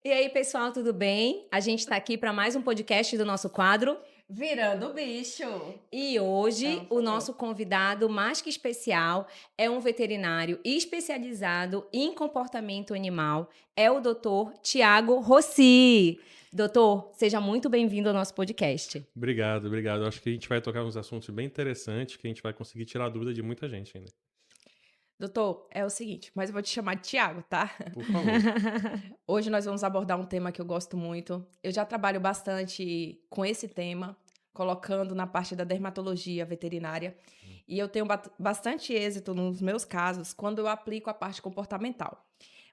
E aí, pessoal, tudo bem? A gente está aqui para mais um podcast do nosso quadro. Virando o bicho. E hoje o Falou. nosso convidado mais que especial é um veterinário especializado em comportamento animal. É o Dr. Tiago Rossi. Doutor, seja muito bem-vindo ao nosso podcast. Obrigado, obrigado. Acho que a gente vai tocar uns assuntos bem interessantes que a gente vai conseguir tirar a dúvida de muita gente ainda. Doutor, é o seguinte, mas eu vou te chamar de Tiago, tá? Por favor. Hoje nós vamos abordar um tema que eu gosto muito. Eu já trabalho bastante com esse tema, colocando na parte da dermatologia veterinária. E eu tenho bastante êxito nos meus casos quando eu aplico a parte comportamental.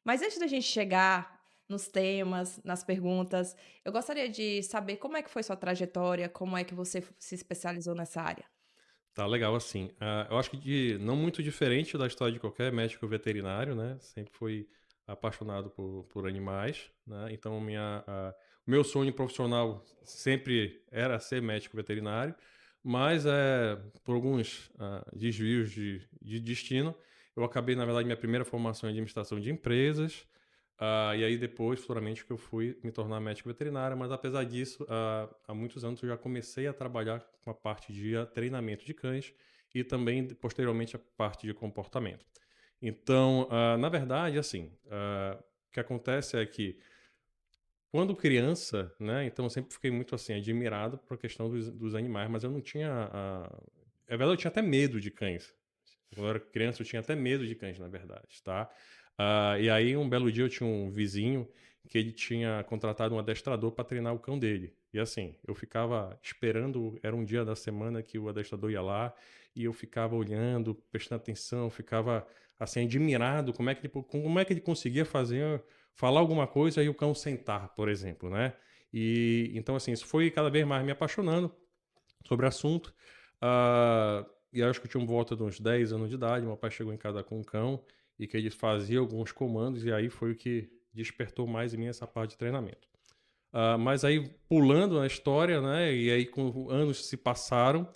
Mas antes da gente chegar nos temas, nas perguntas, eu gostaria de saber como é que foi sua trajetória, como é que você se especializou nessa área. Tá legal assim. Eu acho que não muito diferente da história de qualquer médico veterinário, né? Sempre fui apaixonado por animais, né? Então, o meu sonho profissional sempre era ser médico veterinário, mas por alguns desvios de destino, eu acabei, na verdade, minha primeira formação em administração de empresas. E aí depois, futuramente, que eu fui me tornar médico veterinário, mas apesar disso, há muitos anos eu já comecei a trabalhar com a parte de treinamento de cães e também, posteriormente, a parte de comportamento. Então, na verdade, assim, o que acontece é que quando criança, né, então eu sempre fiquei muito assim, admirado por a questão dos animais, mas eu não tinha. É verdade, eu tinha até medo de cães. Quando eu era criança, eu tinha até medo de cães, na verdade, tá? E aí, um belo dia, eu tinha um vizinho que ele tinha contratado um adestrador para treinar o cão dele. E assim, eu ficava esperando, era um dia da semana que o adestrador ia lá, e eu ficava olhando, prestando atenção, ficava assim, admirado como é que ele conseguia falar alguma coisa e o cão sentar, por exemplo, né? E então, assim, isso foi cada vez mais me apaixonando sobre o assunto. E acho que eu tinha volta de uns 10 anos de idade. Meu pai chegou em casa com um cão e que ele fazia alguns comandos, e aí foi o que despertou mais em mim essa parte de treinamento. Mas aí, pulando na história, né? E aí, com anos se passaram,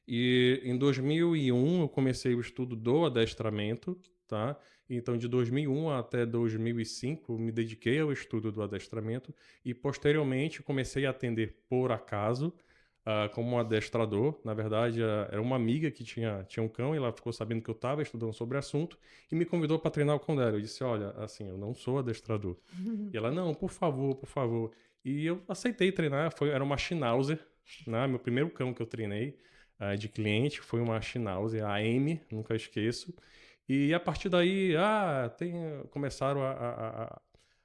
e em 2001 eu comecei o estudo do adestramento, tá? Então, de 2001 até 2005, me dediquei ao estudo do adestramento e, posteriormente, comecei a atender por acaso, como um adestrador. Na verdade, era uma amiga que tinha um cão e ela ficou sabendo que eu estava estudando sobre o assunto e me convidou para treinar o cão dela. Eu disse, olha, assim, eu não sou adestrador. E ela, não, por favor, por favor. E eu aceitei treinar, era uma Schnauzer, né? Meu primeiro cão que eu treinei de cliente foi uma Schnauzer, a M, nunca esqueço. E a partir daí, começaram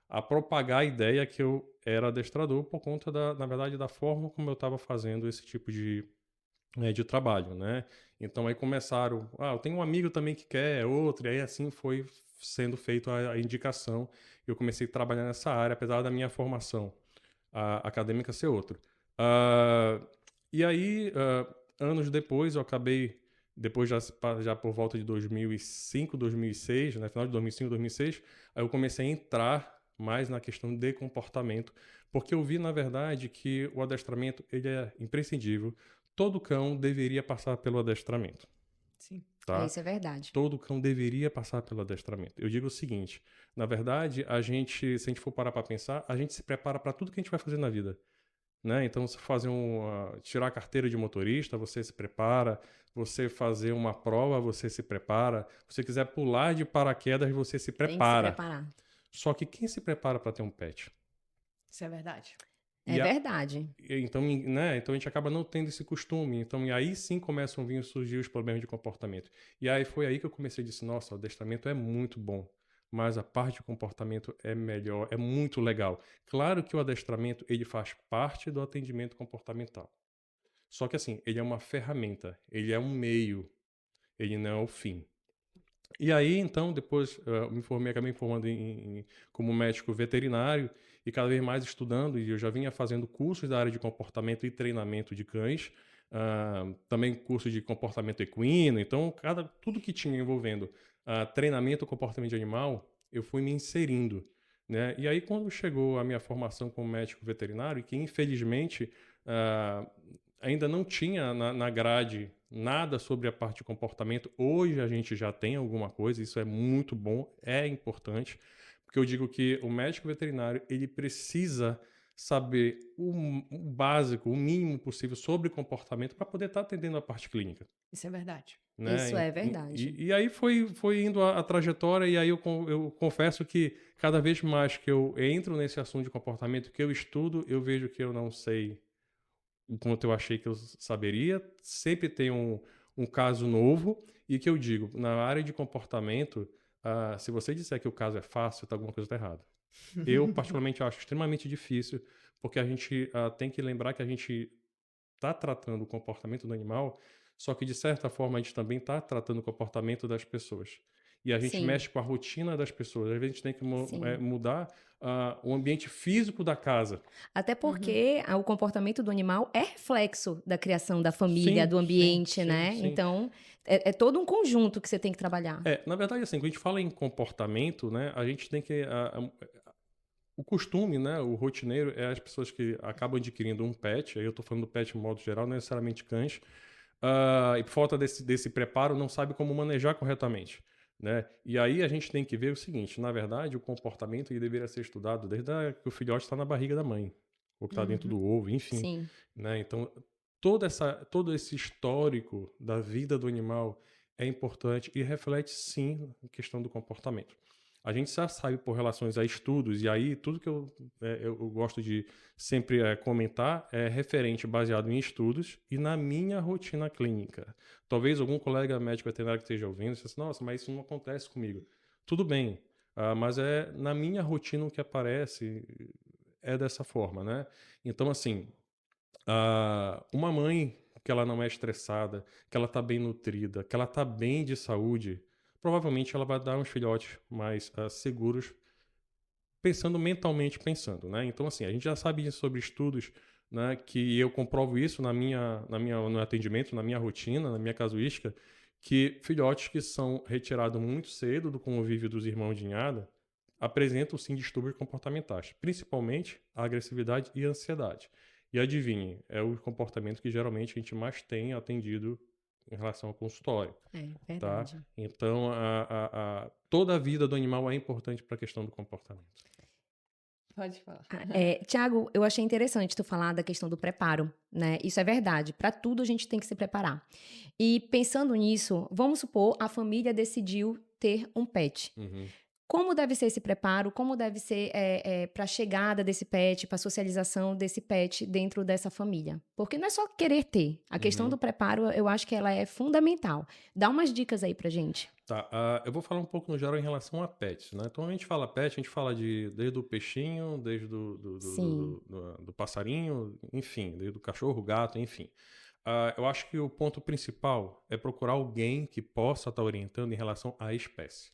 a propagar a ideia que eu era adestrador por conta na verdade, da forma como eu estava fazendo esse tipo de trabalho, né? Então aí começaram, eu tenho um amigo também que quer, outro, e aí assim foi sendo feita a indicação. Eu comecei a trabalhar nessa área, apesar da minha formação acadêmica ser outra. Ah, e aí, anos depois, eu acabei, depois já por volta de 2005, 2006, né, final de 2005, 2006, aí eu comecei a entrar mais na questão de comportamento, porque eu vi, na verdade, que o adestramento ele é imprescindível. Todo cão deveria passar pelo adestramento, Sim. É, tá? isso é verdade. Todo cão deveria passar pelo adestramento. Eu digo o seguinte, na verdade, se a gente for parar para pensar, a gente se prepara para tudo que a gente vai fazer na vida, né? Então, se fazer tirar a carteira de motorista, você se prepara. Você fazer uma prova, você se prepara. Se você quiser pular de paraquedas, você se Tem que se prepara. preparar. Só que quem se prepara para ter um pet? Isso é verdade. É E a- verdade. então, né? Então a gente acaba não tendo esse costume. Então, e aí sim começam a vir surgir os problemas de comportamento. E aí foi aí que eu comecei a dizer, nossa, o adestramento é muito bom, mas a parte de comportamento é melhor, é muito legal. Claro que o adestramento ele faz parte do atendimento comportamental. Só que assim, ele é uma ferramenta, ele é um meio, ele não é o fim. E aí, então, depois eu acabei me formando como médico veterinário e cada vez mais estudando, e eu já vinha fazendo cursos da área de comportamento e treinamento de cães, também curso de comportamento equino, então tudo que tinha envolvendo treinamento e comportamento de animal, eu fui me inserindo, né? E aí, quando chegou a minha formação como médico veterinário, que infelizmente ah, ainda não tinha na grade nada sobre a parte de comportamento. Hoje a gente já tem alguma coisa, isso é muito bom, é importante, Porque eu digo que o médico veterinário, ele precisa saber o básico, o mínimo possível sobre comportamento para poder estar atendendo a parte clínica. Isso é verdade. Né? Isso é verdade. E aí foi indo a trajetória, e aí eu confesso que cada vez mais que eu entro nesse assunto de comportamento, que eu estudo, eu vejo que eu não sei o quanto eu achei que eu saberia. Sempre tem um caso novo, e que eu digo, na área de comportamento, se você disser que o caso é fácil, tá, alguma coisa está errada. Eu, particularmente, acho extremamente difícil, porque a gente tem que lembrar que a gente está tratando o comportamento do animal, só que, de certa forma, a gente também está tratando o comportamento das pessoas. E a gente Sim, mexe com a rotina das pessoas. Às vezes a gente tem que sim. mudar o ambiente físico da casa. Até Uhum. porque o comportamento do animal é reflexo da criação da família, Sim, do sim, ambiente, sim, né? sim. Então, é todo um conjunto que você tem que trabalhar. Na verdade, assim, quando a gente fala em comportamento, né, a gente tem que... o costume, né, o rotineiro, é as pessoas que acabam adquirindo um pet, aí eu estou falando do pet de modo geral, não necessariamente cães, e por falta desse preparo não sabe como manejar corretamente. Né? E aí a gente tem que ver o seguinte, na verdade, o comportamento ele deveria ser estudado desde que o filhote está na barriga da mãe, ou que está dentro Uhum. do ovo, enfim. Sim. Né? Então, todo esse histórico da vida do animal é importante e reflete, sim, a questão do comportamento. A gente já sabe por relações a estudos, e aí tudo que eu gosto de sempre comentar é referente, baseado em estudos e na minha rotina clínica. Talvez algum colega médico veterinário que esteja ouvindo e assim, nossa, mas isso não acontece comigo. Tudo bem, mas é na minha rotina o que aparece é dessa forma, né? Então, assim, uma mãe que ela não é estressada, que ela está bem nutrida, que ela está bem de saúde, provavelmente ela vai dar uns filhotes mais seguros, pensando mentalmente pensando, né? Então, assim, a gente já sabe isso sobre estudos, né? Que eu comprovo isso no atendimento, na minha rotina, na minha casuística, que filhotes que são retirados muito cedo do convívio dos irmãos de ninhada apresentam, sim, distúrbios comportamentais, principalmente a agressividade e a ansiedade. E adivinhe, é o comportamento que geralmente a gente mais tem atendido em relação ao consultório, É tá? verdade. Então, toda a vida do animal é importante para a questão do comportamento. Pode falar. Tiago, eu achei interessante tu falar da questão do preparo, né? Isso é verdade. Para tudo a gente tem que se preparar. E pensando nisso, vamos supor a família decidiu ter um pet. Uhum. Como deve ser esse preparo? Como deve ser para a chegada desse pet, para a socialização desse pet dentro dessa família? Porque não é só querer ter. A questão Uhum. do preparo, eu acho que ela é fundamental. Dá umas dicas aí pra gente. Tá, eu vou falar um pouco no geral em relação a pets, né? Então a gente fala pet, a gente fala desde o peixinho, desde Sim. do passarinho, enfim, desde o cachorro, gato, enfim. Eu acho que o ponto principal é procurar alguém que possa estar orientando em relação à espécie.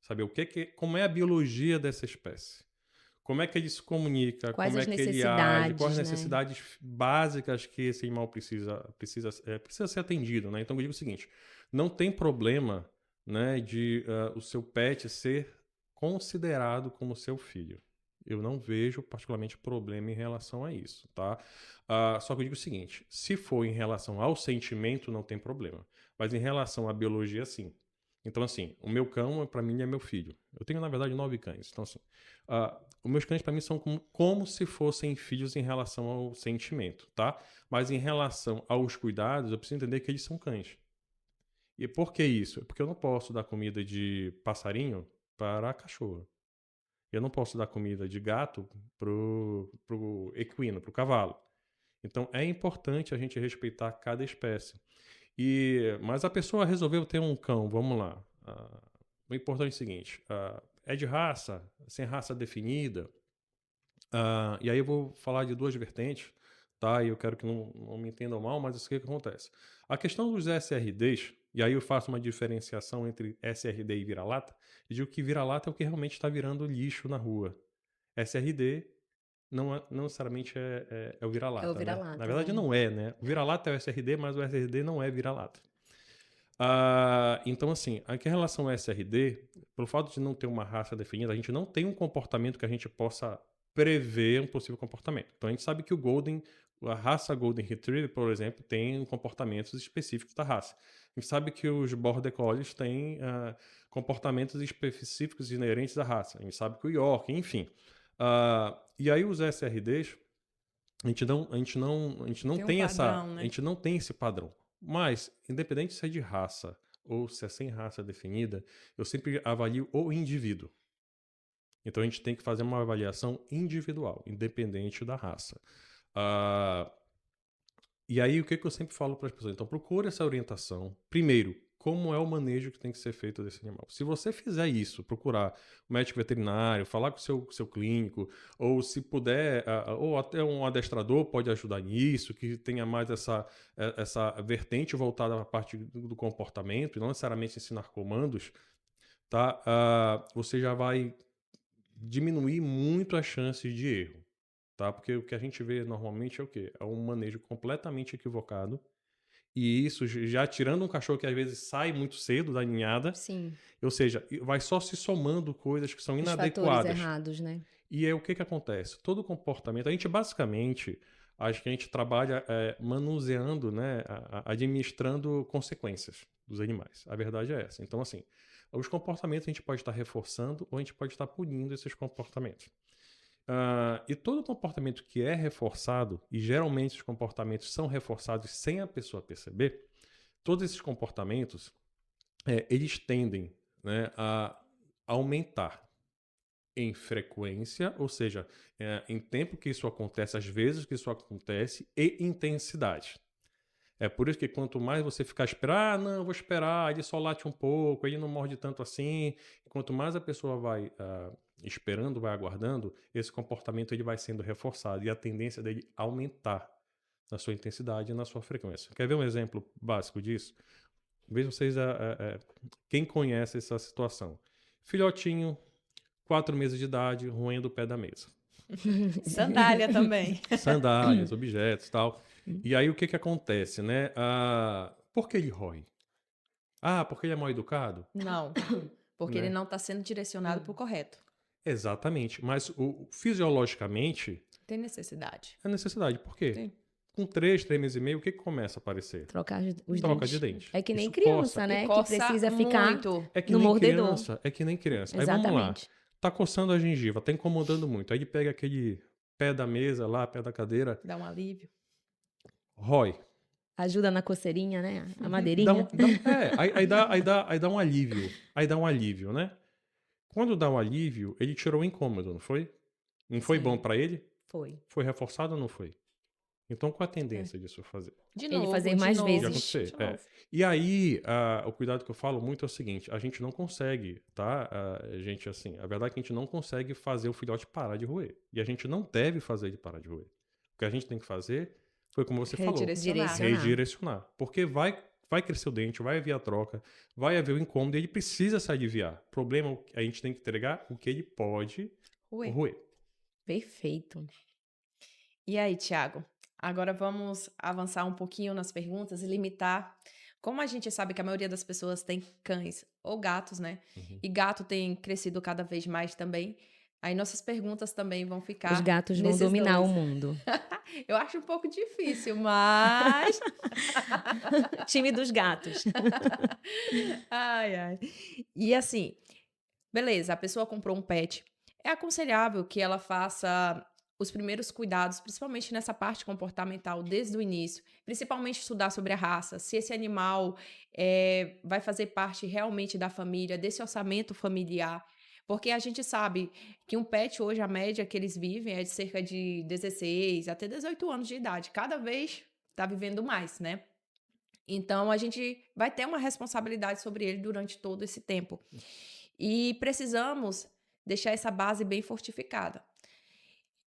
Saber como é a biologia dessa espécie. Como é que ele se comunica, Quais como é as que ele age, quais as necessidades, né? necessidades básicas que esse animal precisa ser atendido, né? Então eu digo o seguinte, não tem problema, né, de o seu pet ser considerado como seu filho. Eu não vejo particularmente problema em relação a isso, tá? Só que eu digo o seguinte, se for em relação ao sentimento, não tem problema. Mas em relação à biologia, sim. Então, assim, o meu cão, para mim, é meu filho. Eu tenho, na verdade, 9 cães. Então, assim, os meus cães, para mim, são como se fossem filhos em relação ao sentimento, tá? Mas em relação aos cuidados, eu preciso entender que eles são cães. E por que isso? Porque eu não posso dar comida de passarinho para cachorro. Eu não posso dar comida de gato pro equino, pro cavalo. Então, é importante a gente respeitar cada espécie. Mas a pessoa resolveu ter um cão, vamos lá. O importante é o seguinte, é de raça, sem raça definida. E aí eu vou falar de duas vertentes, tá? E eu quero que não me entendam mal, mas isso que acontece. A questão dos SRDs, e aí eu faço uma diferenciação entre SRD e vira-lata, e digo que vira-lata é o que realmente está virando lixo na rua. SRD não necessariamente é o É o vira-lata, né? Na vira-lata, verdade é. não é, né? O vira-lata é o SRD, mas o SRD não é vira-lata. Então, assim, aqui em relação ao SRD, pelo fato de não ter uma raça definida, a gente não tem um comportamento que a gente possa prever um possível comportamento. Então, a gente sabe que o Golden A raça Golden Retriever, por exemplo, tem comportamentos específicos da raça. A gente sabe que os Border Collies têm comportamentos específicos inerentes à raça. A gente sabe que o York, enfim. E aí os SRDs, a gente não Tem um padrão, né? a gente não tem esse padrão. Mas, independente se é de raça ou se é sem raça definida, eu sempre avalio o indivíduo. Então a gente tem que fazer uma avaliação individual, independente da raça. E aí o que eu sempre falo para as pessoas? Então procure essa orientação. Primeiro, como é o manejo que tem que ser feito desse animal. Se você fizer isso, procurar um médico veterinário, falar com o seu clínico, ou se puder, ou até um adestrador pode ajudar nisso, que tenha mais essa vertente voltada à parte do comportamento, e não necessariamente ensinar comandos, tá? Você já vai diminuir muito as chances de erro, tá? Porque o que a gente vê normalmente é o quê? É um manejo completamente equivocado. E isso já tirando um cachorro que às vezes sai muito cedo da ninhada, Sim. ou seja, vai só se somando coisas que são Os fatores inadequadas. errados, né? E aí o que acontece? Todo comportamento, a gente basicamente, acho que a gente trabalha manuseando, né, administrando consequências dos animais. A verdade é essa. Então, assim, os comportamentos a gente pode estar reforçando ou a gente pode estar punindo esses comportamentos. E todo comportamento que é reforçado, e geralmente os comportamentos são reforçados sem a pessoa perceber, todos esses comportamentos, eles tendem, né, a aumentar em frequência, ou seja, em tempo que isso acontece, às vezes que isso acontece, e intensidade. É por isso que quanto mais você ficar esperando, não, eu vou esperar, ele só late um pouco, ele não morde tanto assim. Quanto mais a pessoa vai esperando, vai aguardando, esse comportamento ele vai sendo reforçado e a tendência dele aumentar na sua intensidade e na sua frequência. Quer ver um exemplo básico disso? Vejam vocês, quem conhece essa situação. Filhotinho, 4 meses de idade, roendo o pé da mesa. Sandália também. Sandálias, objetos e tal. E aí o que acontece, né? Por que ele rói? Porque ele é mal educado? Não, porque Né? ele não está sendo direcionado para o correto. Exatamente. Mas fisiologicamente Tem necessidade. é necessidade. Por quê? Tem. Com 3 meses e meio, o que começa a aparecer? Trocar os Troca dentes. de dente. É que nem Isso criança, coça. né? E Que coça precisa ficar muito. É que no nem mordedor. criança. É que nem criança. Aí vamos lá. Exatamente. Tá coçando a gengiva, tá incomodando muito. Aí ele pega aquele pé da mesa lá, pé da cadeira, Dá um alívio. rói. Ajuda na coceirinha, né? A Dá madeirinha. aí dá um alívio. Aí dá um alívio, né? Quando dá um alívio, ele tirou o incômodo, não foi? Não foi Sim. bom pra ele? Foi. Foi reforçado ou não foi? Então, qual a tendência disso fazer? De Ele novo, fazer de mais novo, vezes. De acontecer, de novo. E aí, o cuidado que eu falo muito é o seguinte, a gente não consegue, tá? Gente, assim, a verdade é que a gente não consegue fazer o filhote parar de roer. E a gente não deve fazer ele parar de roer. O que a gente tem que fazer foi como você falou. Redirecionar. Redirecionar. Porque vai crescer o dente, vai haver a troca, vai haver o incômodo e ele precisa se aliviar. O problema, a gente tem que entregar o que ele pode roer. Perfeito. E aí, Thiago? Agora vamos avançar um pouquinho nas perguntas e limitar. Como a gente sabe que a maioria das pessoas tem cães ou gatos, né? Uhum. E gato tem crescido cada vez mais também. Aí nossas perguntas também vão ficar. Os gatos vão nesses dominar dois. o mundo. Eu acho um pouco difícil, mas. Time dos gatos. Ai, ai. E assim, beleza, a pessoa comprou um pet. É aconselhável que ela faça os primeiros cuidados, principalmente nessa parte comportamental, desde o início. Principalmente estudar sobre a raça, se esse animal vai fazer parte realmente da família, desse orçamento familiar. Porque a gente sabe que um pet hoje, a média que eles vivem é de cerca de 16 até 18 anos de idade. Cada vez está vivendo mais, né? Então, a gente vai ter uma responsabilidade sobre ele durante todo esse tempo. E precisamos deixar essa base bem fortificada.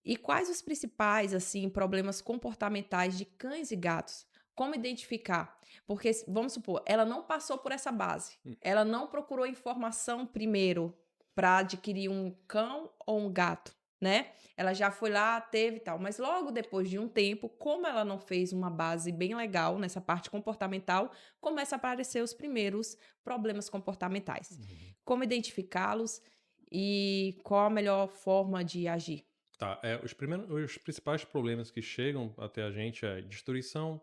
E quais os principais, assim, problemas comportamentais de cães e gatos? Como identificar? Porque, vamos supor, ela não passou por essa base. Ela não procurou informação primeiro para adquirir um cão ou um gato, né? Ela já foi lá, teve e tal. Mas logo depois de um tempo, como ela não fez uma base bem legal nessa parte comportamental, começa a aparecer os primeiros problemas comportamentais. Como identificá-los e qual a melhor forma de agir? Tá, os principais problemas que chegam até a gente é destruição,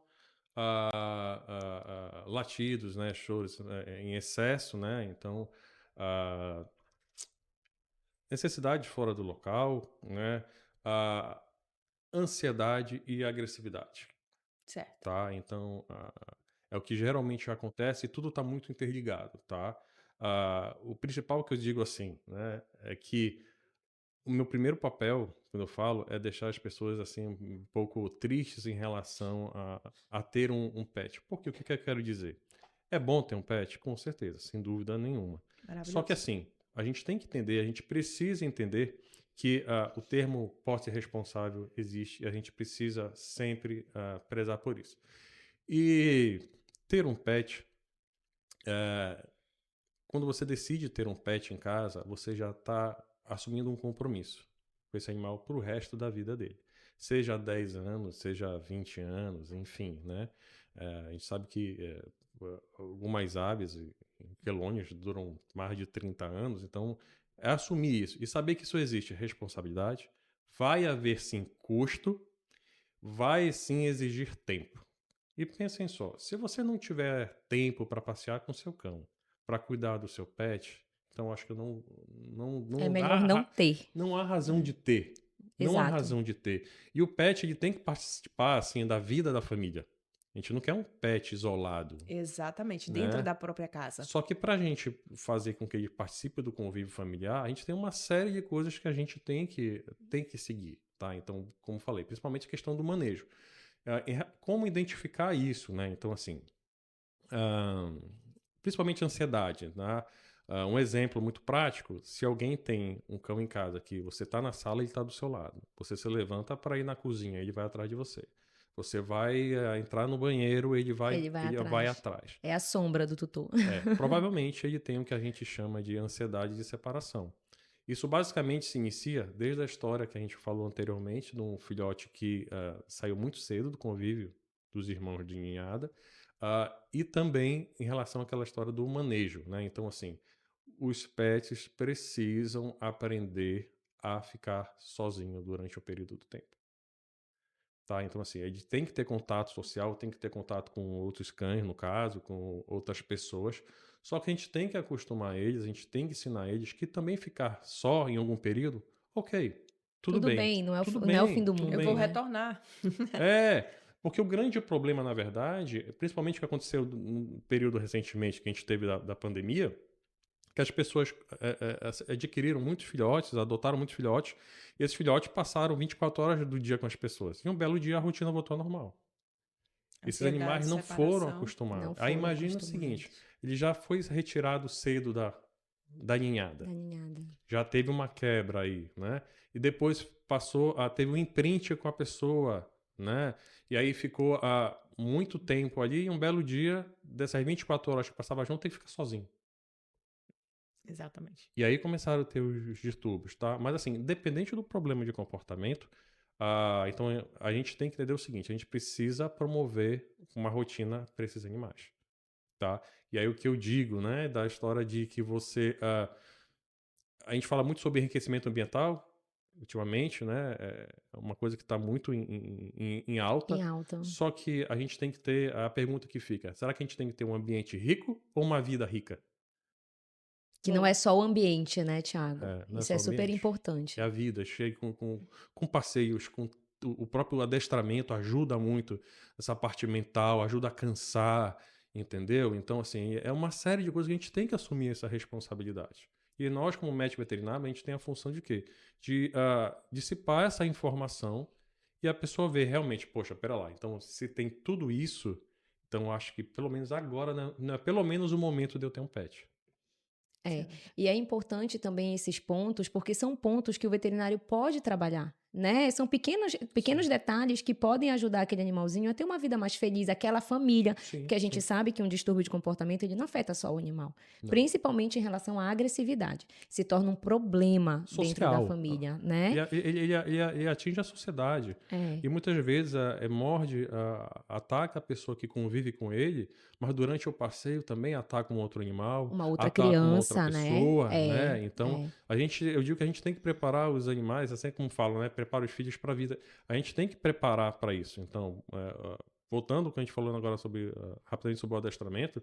latidos, né, choros em excesso, né, então a necessidade fora do local, né, a ansiedade e agressividade, Certo. tá? Então é o que geralmente acontece e tudo está muito interligado, tá? O principal que eu digo assim, né, é que o meu primeiro papel, quando eu falo, é deixar as pessoas assim um pouco tristes em relação a ter um pet. Porque o que que eu quero dizer? É bom ter um pet? Com certeza, sem dúvida nenhuma. Só que Maravilhoso. assim, a gente tem que entender, a gente precisa entender que o termo posse responsável existe e a gente precisa sempre prezar por isso. E ter um pet, quando você decide ter um pet em casa, você já está assumindo um compromisso com esse animal para o resto da vida dele. Seja 10 anos, seja 20 anos, enfim, né? A gente sabe que algumas aves e quelônios duram mais de 30 anos, então é assumir isso e saber que isso existe responsabilidade, vai haver sim custo, vai sim exigir tempo. E pensem só, se você não tiver tempo para passear com seu cão, para cuidar do seu pet, então acho que É não melhor há, não ter. não há razão de ter. Não há Exato. razão de ter. E o pet ele tem que participar assim da vida da família. A gente não quer um pet isolado, Exatamente, dentro né? da própria casa. Só que para a gente fazer com que ele participe do convívio familiar, a gente tem uma série de coisas que a gente tem que seguir, tá? Então, como falei, principalmente a questão do manejo. Como identificar isso, né? Então, assim, ah, principalmente ansiedade, né? Um exemplo muito prático, se alguém tem um cão em casa que você está na sala e ele está do seu lado, você se levanta para ir na cozinha, ele vai atrás de você. Você vai entrar no banheiro, Ele vai ele vai atrás. atrás. É a sombra do tutor. Provavelmente ele tem o que a gente chama de ansiedade de separação. Isso basicamente se inicia desde a história que a gente falou anteriormente, de um filhote que saiu muito cedo do convívio dos irmãos de ninhada, e também em relação àquela história do manejo, né? Então, assim, os pets precisam aprender a ficar sozinho durante o período do tempo. Tá? Então, assim, ele tem que ter contato social, tem que ter contato com outros cães, no caso, com outras pessoas. Só que a gente tem que acostumar eles, a gente tem que ensinar eles que também ficar só em algum período, ok, tudo Tudo bem, bem, tudo não é o fim bem, do tudo mundo, Eu vou bem. né? retornar. Porque o grande problema, na verdade, principalmente o que aconteceu no período recentemente que a gente teve da pandemia, que as pessoas adquiriram muitos filhotes, adotaram muitos filhotes, e esses filhotes passaram 24 horas do dia com as pessoas. E um belo dia a rotina voltou ao normal. Esses Ansiedade, animais não foram separação. acostumados. Não Aí foram imagina o seguinte, acostumados. ele já foi retirado cedo da ninhada. Da ninhada. Já teve uma quebra aí, né? E depois teve um imprint com a pessoa, né? E aí ficou muito tempo ali e um belo dia, dessas 24 horas que passava junto, tem que ficar sozinho. Exatamente. E aí começaram a ter os distúrbios, tá? Mas assim, independente do problema de comportamento, então a gente tem que entender o seguinte, a gente precisa promover uma rotina para esses animais, tá? E aí o que eu digo, né, da história de que a gente fala muito sobre enriquecimento ambiental, ultimamente, né, é uma coisa que está muito em alta, Em alta. só que a gente tem que ter a pergunta que fica, será que a gente tem que ter um ambiente rico ou uma vida rica? Que não é só o ambiente, né, Thiago? Não é Isso só é o super ambiente. importante. É a vida, cheio com passeios, com o próprio adestramento ajuda muito essa parte mental, ajuda a cansar, entendeu? Então, assim, é uma série de coisas que a gente tem que assumir essa responsabilidade. E nós, como médico veterinário, a gente tem a função de quê? De dissipar essa informação e a pessoa ver realmente, poxa, pera lá, então se tem tudo isso, então acho que pelo menos agora não é pelo menos o momento de eu ter um pet. É, e é importante também esses pontos, porque são pontos que o veterinário pode trabalhar, né? São pequenos detalhes que podem ajudar aquele animalzinho a ter uma vida mais feliz, aquela família, Sim, que a gente sim. sabe que um distúrbio de comportamento ele não afeta só o animal, Não. principalmente em relação à agressividade. Se torna um problema dentro da Social. família, né? Ele atinge a sociedade. E muitas vezes morde, ataca a pessoa que convive com ele, mas durante o passeio também ataca um outro animal, Uma outra ataca uma criança, outra né? pessoa, né? Então, é. eu digo que a gente tem que preparar os animais, assim como falam, né? prepara os filhos para a vida. A gente tem que preparar para isso. Então, voltando ao que a gente falou agora rapidamente sobre o adestramento,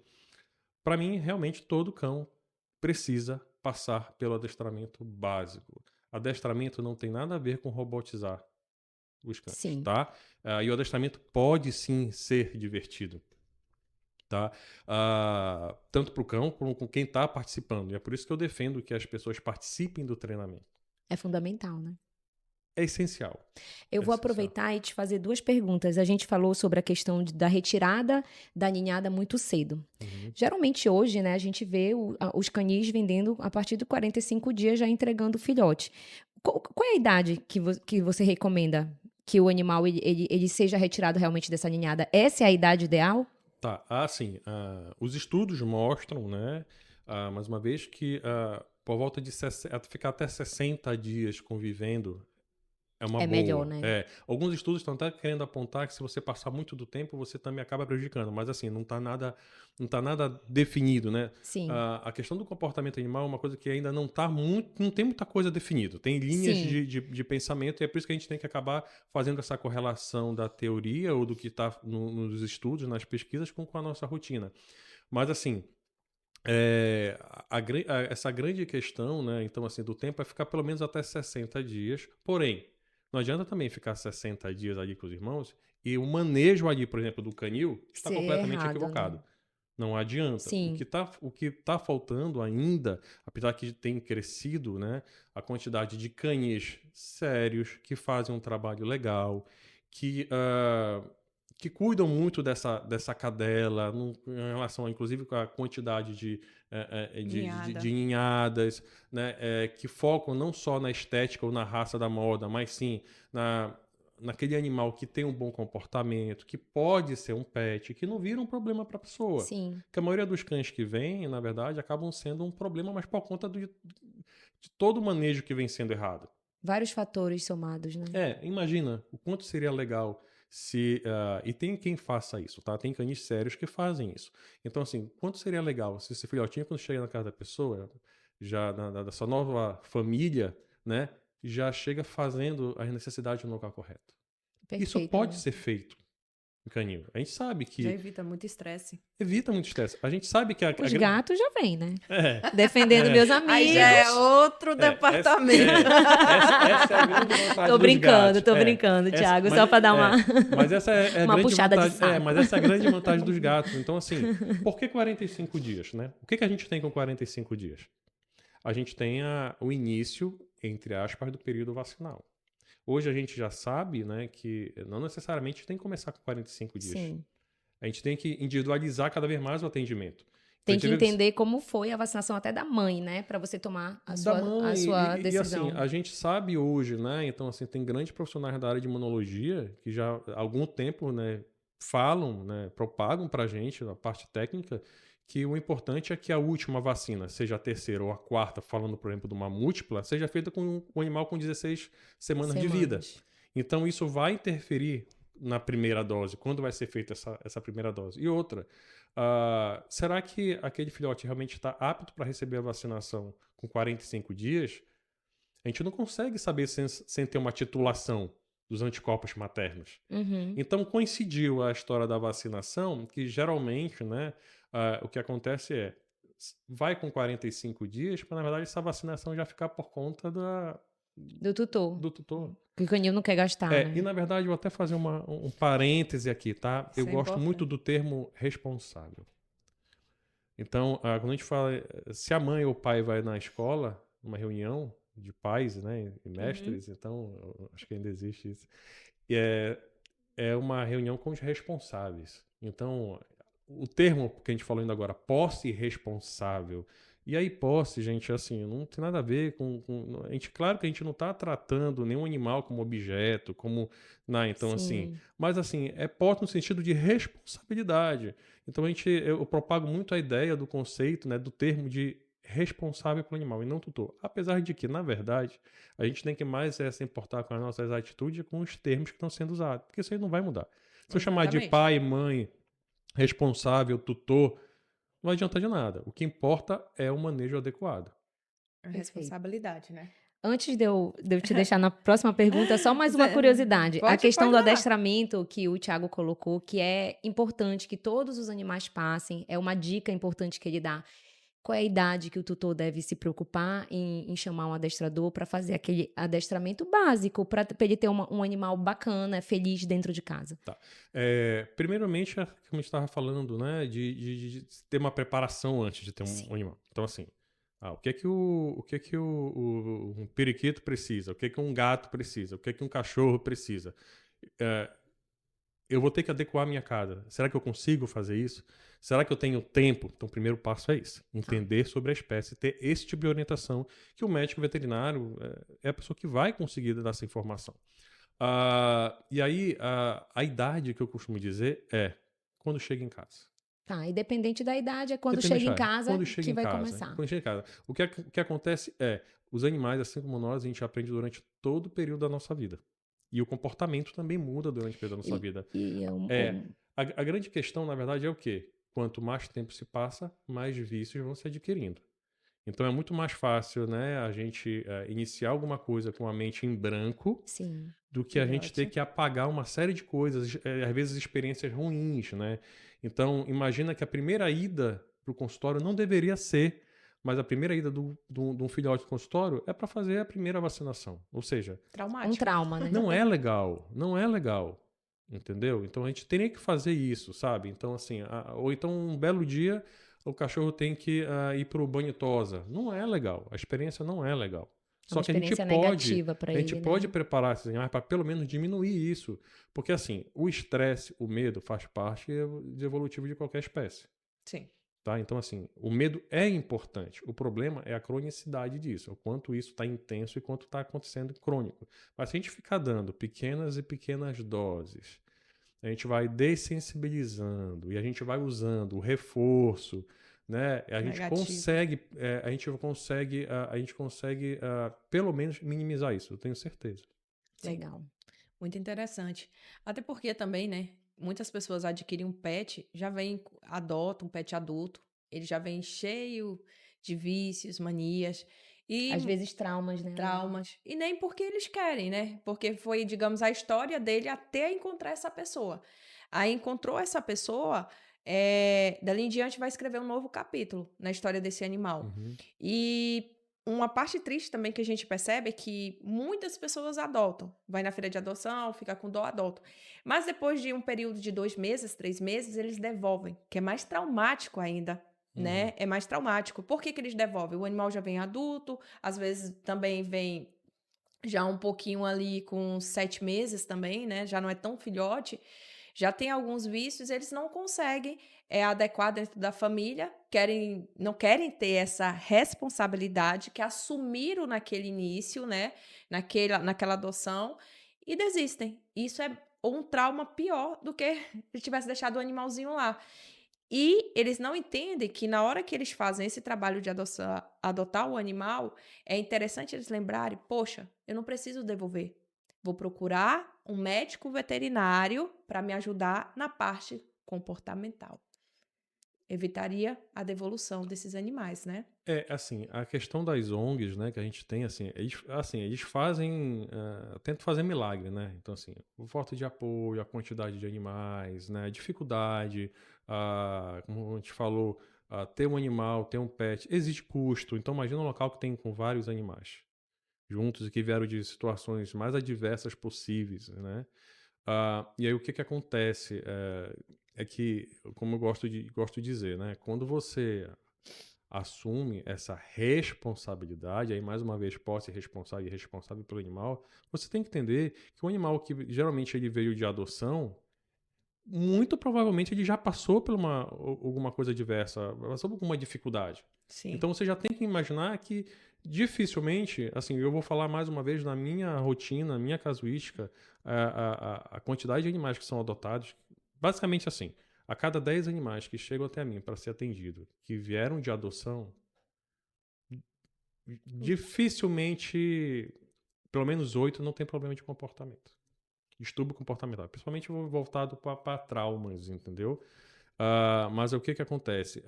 para mim, realmente, todo cão precisa passar pelo adestramento básico. Adestramento não tem nada a ver com robotizar os cães, Sim. tá? E o adestramento pode sim ser divertido, tá? Tanto para o cão como com quem está participando. E é por isso que eu defendo que as pessoas participem do treinamento. É fundamental, né? É essencial. Eu vou aproveitar e te fazer 2 perguntas. A gente falou sobre a questão da retirada da ninhada muito cedo. Uhum. Geralmente hoje, né, a gente vê os canis vendendo a partir de 45 dias já entregando o filhote. Qual é a idade que você recomenda que o animal ele seja retirado realmente dessa ninhada? Essa é a idade ideal? Tá, assim, os estudos mostram, né, mais uma vez, que por volta de ficar até 60 dias convivendo é uma boa. Melhor, né? Alguns estudos estão até querendo apontar que se você passar muito do tempo, você também acaba prejudicando, mas assim, não tá nada definido, né? Sim. A questão do comportamento animal é uma coisa que ainda não tem muita coisa definida. Tem linhas de pensamento e é por isso que a gente tem que acabar fazendo essa correlação da teoria ou do que está nos estudos, nas pesquisas, com a nossa rotina. Mas assim, essa grande questão, né? Então, assim, do tempo é ficar pelo menos até 60 dias. Porém, não adianta também ficar 60 dias ali com os irmãos e o manejo ali, por exemplo, do canil está completamente errado, equivocado. né? Não adianta. Sim. O que tá faltando ainda, apesar que tem crescido, né, a quantidade de canis sérios que fazem um trabalho legal, que cuidam muito dessa cadela, em relação, inclusive, com a quantidade de ninhadas, né, que focam não só na estética ou na raça da moda, mas sim naquele animal que tem um bom comportamento, que pode ser um pet, que não vira um problema para a pessoa. Sim. Porque a maioria dos cães que vêm, na verdade, acabam sendo um problema, mas por conta de todo o manejo que vem sendo errado. Vários fatores somados, né? Imagina o quanto seria legal se... e tem quem faça isso, tá? Tem canis sérios que fazem isso. Então, assim, quanto seria legal se esse filhotinho, quando chega na casa da pessoa, já da sua nova família, né? Já chega fazendo as necessidades no local correto. Perfeito, isso pode né? ser feito no canil. A gente sabe que... Já evita muito estresse. Evita muito estresse. A gente sabe que... Os gatos já vêm, né? Defendendo meus amigos. Aí já é outro departamento. Essa é a grande vantagem Tô brincando, Thiago, só para dar uma... Mas essa é a uma grande puxada vantagem, de saco. mas essa é a grande vantagem dos gatos. Então, assim, por que 45 dias, né? O que a gente tem com 45 dias? A gente tem o início, entre aspas, do período vacinal. Hoje a gente já sabe, né, que não necessariamente tem que começar com 45 dias. Sim. A gente tem que individualizar cada vez mais o atendimento. Tem que entender como foi a vacinação até da mãe, né? Para você tomar a sua decisão. E assim, a gente sabe hoje, né? Então, assim, tem grandes profissionais da área de imunologia que já há algum tempo, né, falam, né, propagam pra gente, a parte técnica, que o importante é que a última vacina, seja a terceira ou a quarta, falando, por exemplo, de uma múltipla, seja feita com um animal com 16 semanas de vida. Então, isso vai interferir na primeira dose, quando vai ser feita essa primeira dose. E outra, será que aquele filhote realmente está apto para receber a vacinação com 45 dias? A gente não consegue saber sem ter uma titulação dos anticorpos maternos. Uhum. Então, coincidiu a história da vacinação, que geralmente, né, o que acontece vai com 45 dias, para, na verdade, essa vacinação já ficar por conta do tutor. Do tutor. Que o canil não quer gastar, né? E, na verdade, eu vou até fazer um parêntese aqui, tá? Eu gosto muito do termo responsável. Então, quando a gente fala... Se a mãe ou o pai vai na escola, numa reunião de pais, né, e mestres, então, acho que ainda existe isso. É uma reunião com os responsáveis. Então, o termo que a gente falou ainda agora, posse responsável. E aí, posse, gente, assim, não tem nada a ver com claro que a gente não está tratando nenhum animal como objeto, como... então, assim... Mas, assim, é posse no sentido de responsabilidade. Então, eu propago muito a ideia do conceito, né, do termo de responsável pelo animal e não tutor. Apesar de que, na verdade, a gente tem que mais se importar com as nossas atitudes e com os termos que estão sendo usados. Porque isso aí não vai mudar. Se eu chamar de pai, mãe, responsável, tutor... não adianta de nada. O que importa é o manejo adequado. A responsabilidade, né? Antes de eu te deixar na próxima pergunta, só mais uma curiosidade. A questão do falar. adestramento que o Thiago colocou, que é importante que todos os animais passem, é uma dica importante que ele dá. Qual é a idade que o tutor deve se preocupar em chamar um adestrador para fazer aquele adestramento básico, para ele ter um animal bacana, feliz dentro de casa? Tá. Primeiramente, como a gente estava falando, né, de ter uma preparação antes de ter um animal. Então, assim, o que é que um periquito precisa? O que é que um gato precisa? O que é que um cachorro precisa? Eu vou ter que adequar a minha casa. Será que eu consigo fazer isso? Será que eu tenho tempo? Então, o primeiro passo é isso. Entender sobre a espécie, ter esse tipo de orientação que o médico veterinário é a pessoa que vai conseguir dar essa informação. E aí, a idade que eu costumo dizer é quando chega em casa. Tá, independente da idade, é quando chega em casa que vai começar. Quando chega em casa. O que acontece os animais, assim como nós, a gente aprende durante todo o período da nossa vida. E o comportamento também muda durante o período da nossa vida. A grande questão, na verdade, é o quê? Quanto mais tempo se passa, mais vícios vão se adquirindo. Então é muito mais fácil, né, a gente iniciar alguma coisa com a mente em branco do que a gente ter que apagar uma série de coisas, às vezes experiências ruins, né? Então imagina que a primeira ida para o consultório não deveria ser, mas a primeira ida de um filhote do consultório é para fazer a primeira vacinação. Ou seja, um trauma, né? Não é legal, entendeu? Então a gente teria que fazer isso, sabe? Então assim, ou então um belo dia o cachorro tem que ir para o banho tosa. Não é legal, a experiência não é legal. Só que a gente pode preparar esses animais para pelo menos diminuir isso. Porque assim, o estresse, o medo faz parte de evolutivo de qualquer espécie. Sim. Tá? Então assim, o medo é importante. O problema é a cronicidade disso. O quanto isso está intenso e quanto está acontecendo crônico. Mas se a gente ficar dando pequenas e pequenas doses, a gente vai dessensibilizando e a gente vai usando o reforço, né? A gente consegue pelo menos minimizar isso, eu tenho certeza. Legal. Muito interessante. Até porque também, né? Muitas pessoas adquirem um pet, adotam um pet adulto, ele já vem cheio de vícios, manias. E às vezes traumas, né? Traumas. E nem porque eles querem, né? Porque foi, digamos, a história dele até encontrar essa pessoa. Aí encontrou essa pessoa, dali em diante vai escrever um novo capítulo na história desse animal. E uma parte triste também que a gente percebe é que muitas pessoas adotam. Vai na feira de adoção, fica com dó, adotam. Mas depois de um período de 2 meses, 3 meses, eles devolvem, que é mais traumático ainda. Né? É mais traumático. Por que eles devolvem? O animal já vem adulto, às vezes também vem já um pouquinho ali com 7 meses também, né? Já não é tão filhote, já tem alguns vícios, eles não conseguem adequar dentro da família, não querem ter essa responsabilidade que assumiram naquele início, né? Naquela adoção, e desistem. Isso é um trauma pior do que se tivesse deixado o animalzinho lá. E eles não entendem que na hora que eles fazem esse trabalho de adotar o animal, é interessante eles lembrarem, poxa, eu não preciso devolver. Vou procurar um médico veterinário para me ajudar na parte comportamental. Evitaria a devolução desses animais, né? Assim, a questão das ONGs, né, que a gente tem, eles fazem, tentam fazer milagre, né? Então, assim, o falta de apoio, a quantidade de animais, né, a dificuldade, como a gente falou, ter um animal, ter um pet, existe custo. Então, imagina um local que tem com vários animais juntos e que vieram de situações mais adversas possíveis, né? E aí o que acontece é que, como eu gosto de dizer, né? Quando você assume essa responsabilidade, aí mais uma vez posse responsável e responsável pelo animal, você tem que entender que o animal que geralmente ele veio de adoção, muito provavelmente ele já passou por alguma coisa adversa, passou por alguma dificuldade. Sim. Então você já tem que imaginar que dificilmente, assim, eu vou falar mais uma vez na minha rotina, na minha casuística, a quantidade de animais que são adotados, basicamente assim, a cada 10 animais que chegam até mim para ser atendido, que vieram de adoção, dificilmente, pelo menos 8 não tem problema de comportamento. Distúrbio comportamental, principalmente voltado para traumas, entendeu? Mas o que acontece?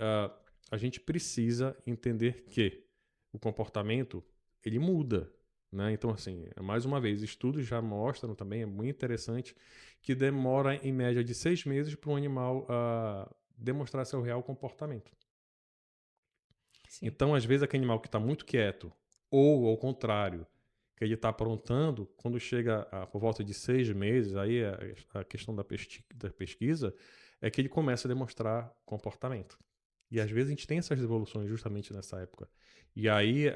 A gente precisa entender que o comportamento, ele muda. né? Então, assim, mais uma vez, estudos já mostram também, é muito interessante, que demora em média de 6 meses para um animal demonstrar seu real comportamento. Sim. Então, às vezes, aquele animal que está muito quieto, ou ao contrário, que ele está aprontando, quando chega por volta de 6 meses, aí a questão da pesquisa é que ele começa a demonstrar comportamento. E às vezes a gente tem essas evoluções justamente nessa época. E aí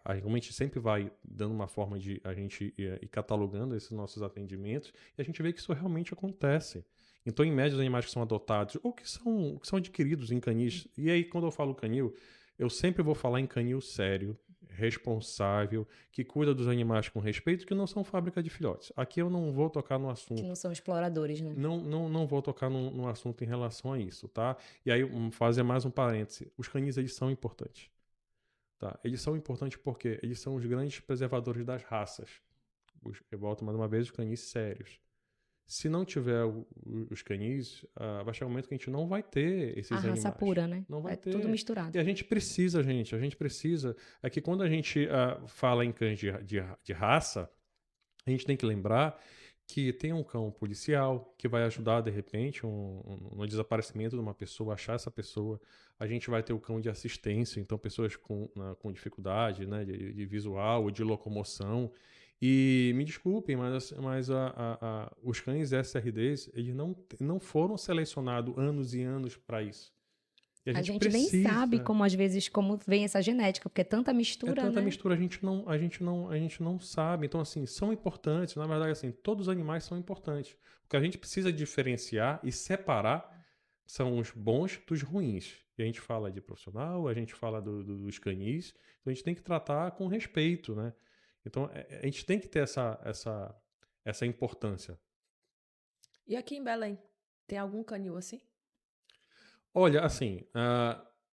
a gente sempre vai dando uma forma de a gente ir catalogando esses nossos atendimentos e a gente vê que isso realmente acontece. Então, em média, os animais que são adotados ou que são adquiridos em canis. E aí, quando eu falo canil, eu sempre vou falar em canil sério, responsável, que cuida dos animais com respeito, que não são fábrica de filhotes. Aqui eu não vou tocar no assunto. Que não são exploradores, né? Não vou tocar no assunto em relação a isso, tá? E aí, fazer mais um parêntese. Os canis, eles são importantes. Tá? Eles são importantes porque eles são os grandes preservadores das raças. Eu volto mais uma vez, os canis sérios. Se não tiver os canis, vai chegar um momento que a gente não vai ter esses animais. A raça pura, né? Não vai ter. Tudo misturado. E a gente precisa, é que quando a gente fala em cães de raça, a gente tem que lembrar que tem um cão policial que vai ajudar, de repente, no desaparecimento de uma pessoa, achar essa pessoa. A gente vai ter o cão de assistência, então pessoas com dificuldade, né, de visual ou de locomoção. E me desculpem, mas os cães SRDs, eles não foram selecionados anos e anos para isso. E A gente nem sabe como, às vezes, como vem essa genética, porque é tanta mistura, tanta né? mistura, a gente não sabe. Então, assim, são importantes. Na verdade, assim, todos os animais são importantes. O que a gente precisa diferenciar e separar são os bons dos ruins. E a gente fala de profissional, a gente fala dos canis. Então, a gente tem que tratar com respeito, né? Então, a gente tem que ter essa importância. E aqui em Belém, tem algum canil assim? Olha, assim,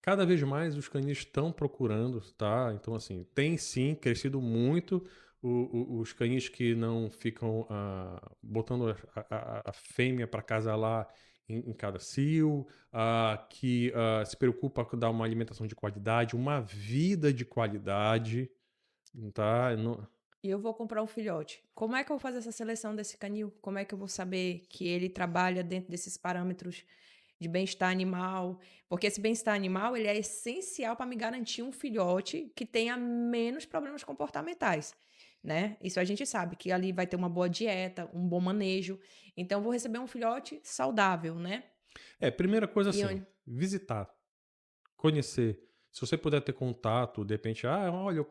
cada vez mais os canis estão procurando, tá? Então, assim, tem sim crescido muito os canis que não ficam botando a fêmea para casalar em cada cio, que se preocupa com dar uma alimentação de qualidade, uma vida de qualidade, tá? E eu vou comprar um filhote. Como é que eu vou fazer essa seleção desse canil? Como é que eu vou saber que ele trabalha dentro desses parâmetros de bem-estar animal? Porque esse bem-estar animal, ele é essencial para me garantir um filhote que tenha menos problemas comportamentais, né? Isso a gente sabe, que ali vai ter uma boa dieta, um bom manejo. Então, eu vou receber um filhote saudável, né? Primeira coisa assim, visitar, conhecer. Se você puder ter contato, de repente, olha,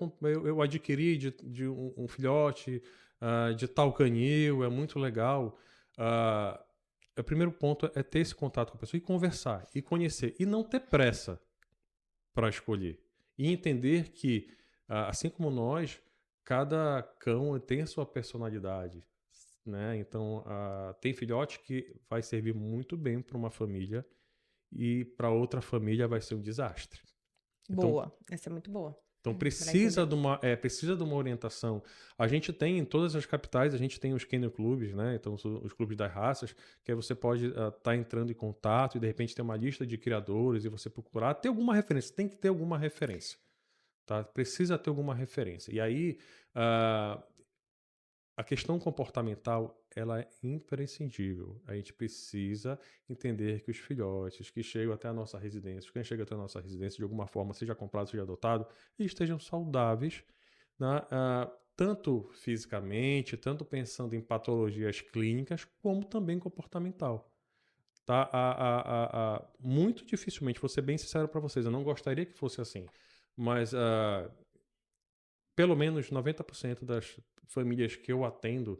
eu adquiri de um filhote de tal canil, é muito legal. O primeiro ponto é ter esse contato com a pessoa e conversar, e conhecer, e não ter pressa para escolher. E entender que, assim como nós, cada cão tem a sua personalidade, né? Então, tem filhote que vai servir muito bem para uma família e para outra família vai ser um desastre. Boa, essa é muito boa. Então precisa de uma orientação. A gente tem em todas as capitais, a gente tem os kennel clubes, né? Então os clubes das raças, que aí você pode estar entrando em contato e de repente ter uma lista de criadores e você procurar ter alguma referência. Tem que ter alguma referência, tá? Precisa ter alguma referência. E aí a questão comportamental, ela é imprescindível. A gente precisa entender que os filhotes que chegam até a nossa residência, quem chega até a nossa residência de alguma forma, seja comprado, seja adotado, eles estejam saudáveis, né? Tanto fisicamente, tanto pensando em patologias clínicas, como também comportamental. Tá? Muito dificilmente, vou ser bem sincero para vocês, eu não gostaria que fosse assim, mas pelo menos 90% das famílias que eu atendo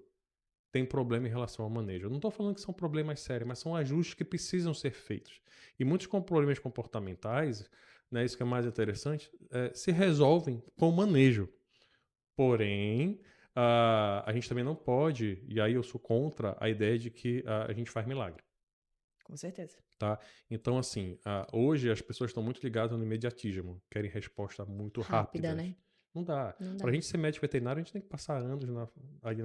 tem problema em relação ao manejo. Eu não estou falando que são problemas sérios, mas são ajustes que precisam ser feitos. E muitos problemas comportamentais, né, isso que é mais interessante, se resolvem com o manejo. Porém, a gente também não pode, e aí eu sou contra a ideia de que a gente faz milagre. Com certeza. Tá? Então, assim, hoje as pessoas estão muito ligadas no imediatismo, querem resposta muito rápida, né? Não dá. Não dá. Para a gente ser médico veterinário, a gente tem que passar anos ali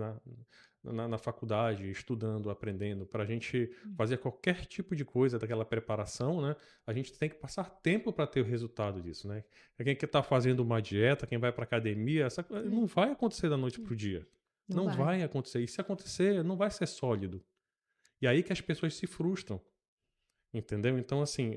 na faculdade, estudando, aprendendo. Para a gente fazer qualquer tipo de coisa daquela preparação, né? A gente tem que passar tempo para ter o resultado disso, né? Quem que está fazendo uma dieta, quem vai para academia, não vai acontecer da noite para o dia. Não vai acontecer. E se acontecer, não vai ser sólido. E aí que as pessoas se frustram. Entendeu? Então, assim,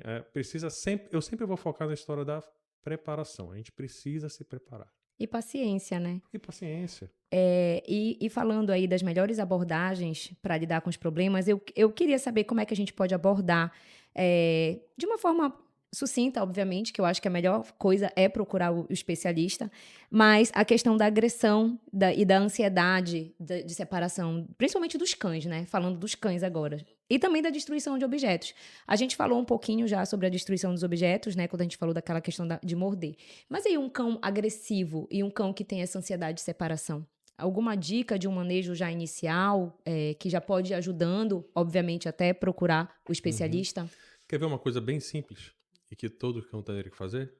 eu sempre vou focar na história da preparação. A gente precisa se preparar. E paciência, né? E paciência. E falando aí das melhores abordagens para lidar com os problemas, eu queria saber como é que a gente pode abordar de uma forma sucinta, obviamente, que eu acho que a melhor coisa é procurar o especialista, mas a questão da agressão e da ansiedade de separação, principalmente dos cães, né? Falando dos cães agora. E também da destruição de objetos. A gente falou um pouquinho já sobre a destruição dos objetos, né? Quando a gente falou daquela questão de morder. Mas aí um cão agressivo e um cão que tem essa ansiedade de separação? Alguma dica de um manejo já inicial, que já pode ir ajudando, obviamente, até procurar o especialista? Quer ver uma coisa bem simples e que todo cão teria que fazer?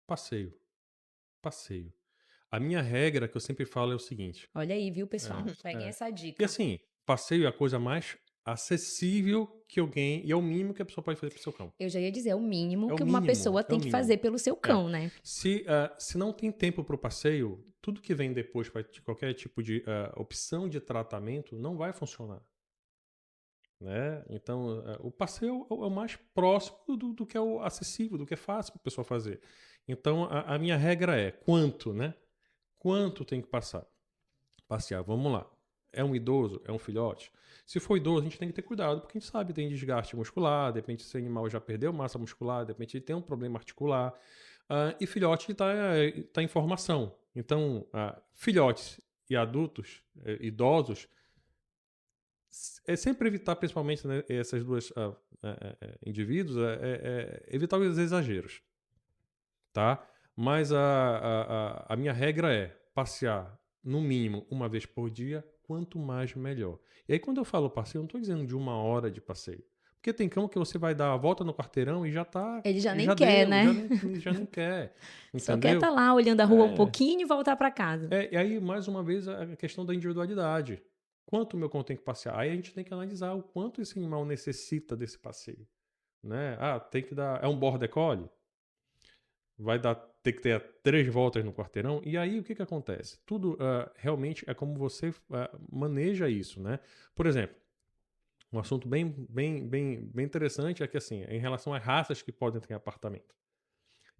Passeio. Passeio. A minha regra que eu sempre falo é o seguinte. Olha aí, viu, pessoal? Peguem essa dica. E assim, passeio é a coisa mais acessível que alguém... E é o mínimo que a pessoa pode fazer pro seu cão. Eu já ia dizer, é o mínimo É o que uma mínimo, pessoa é tem o que mínimo. fazer pelo seu cão, né? Se não tem tempo para o passeio, tudo que vem depois para qualquer tipo de opção de tratamento não vai funcionar. Né? Então, o passeio é o mais próximo do que é o acessível, do que é fácil para a pessoa fazer. Então, a minha regra é quanto, né? Quanto tem que passear? Vamos lá. É um idoso? É um filhote? Se for idoso, a gente tem que ter cuidado, porque a gente sabe que tem desgaste muscular, de repente esse animal já perdeu massa muscular, de repente ele tem um problema articular. E filhote está em formação. Então, filhotes e adultos, idosos, é sempre evitar, principalmente, né, essas duas indivíduos, evitar os exageros. Tá? Mas a minha regra é passear no mínimo uma vez por dia, quanto mais melhor. E aí quando eu falo passeio, eu não estou dizendo de 1 hora de passeio. Porque tem cão que você vai dar a volta no quarteirão e já tá... Ele já nem quer, né? Já não quer. Entendeu? Só quer estar lá olhando a rua um pouquinho e voltar para casa. E aí, mais uma vez, a questão da individualidade. Quanto o meu cão tem que passear? Aí a gente tem que analisar o quanto esse animal necessita desse passeio. Né? Tem que dar... É um border collie? Vai ter que ter 3 voltas no quarteirão. E aí, o que acontece? Tudo realmente é como você maneja isso, né? Por exemplo, um assunto bem interessante é que, assim, em relação às raças que podem ter em apartamento.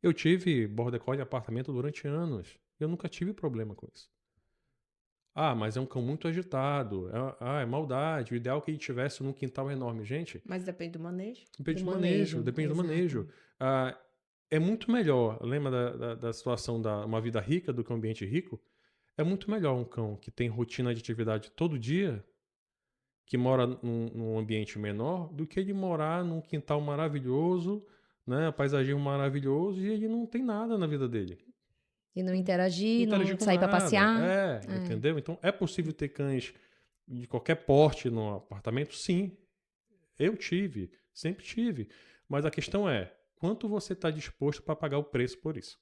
Eu tive border collie em apartamento durante anos. Eu nunca tive problema com isso. Mas é um cão muito agitado. É maldade. O ideal é que ele tivesse num quintal enorme. Gente... Mas depende do manejo. Depende do manejo. Depende do manejo. É muito melhor, lembra da situação da uma vida rica do que um ambiente rico? É muito melhor um cão que tem rotina de atividade todo dia, que mora num ambiente menor, do que ele morar num quintal maravilhoso, né, paisagismo maravilhoso, e ele não tem nada na vida dele. E não interagir não com sair para nada. passear. Entendeu? Então, é possível ter cães de qualquer porte no apartamento? Sim. Eu tive, sempre tive. Mas a questão é, quanto você está disposto para pagar o preço por isso?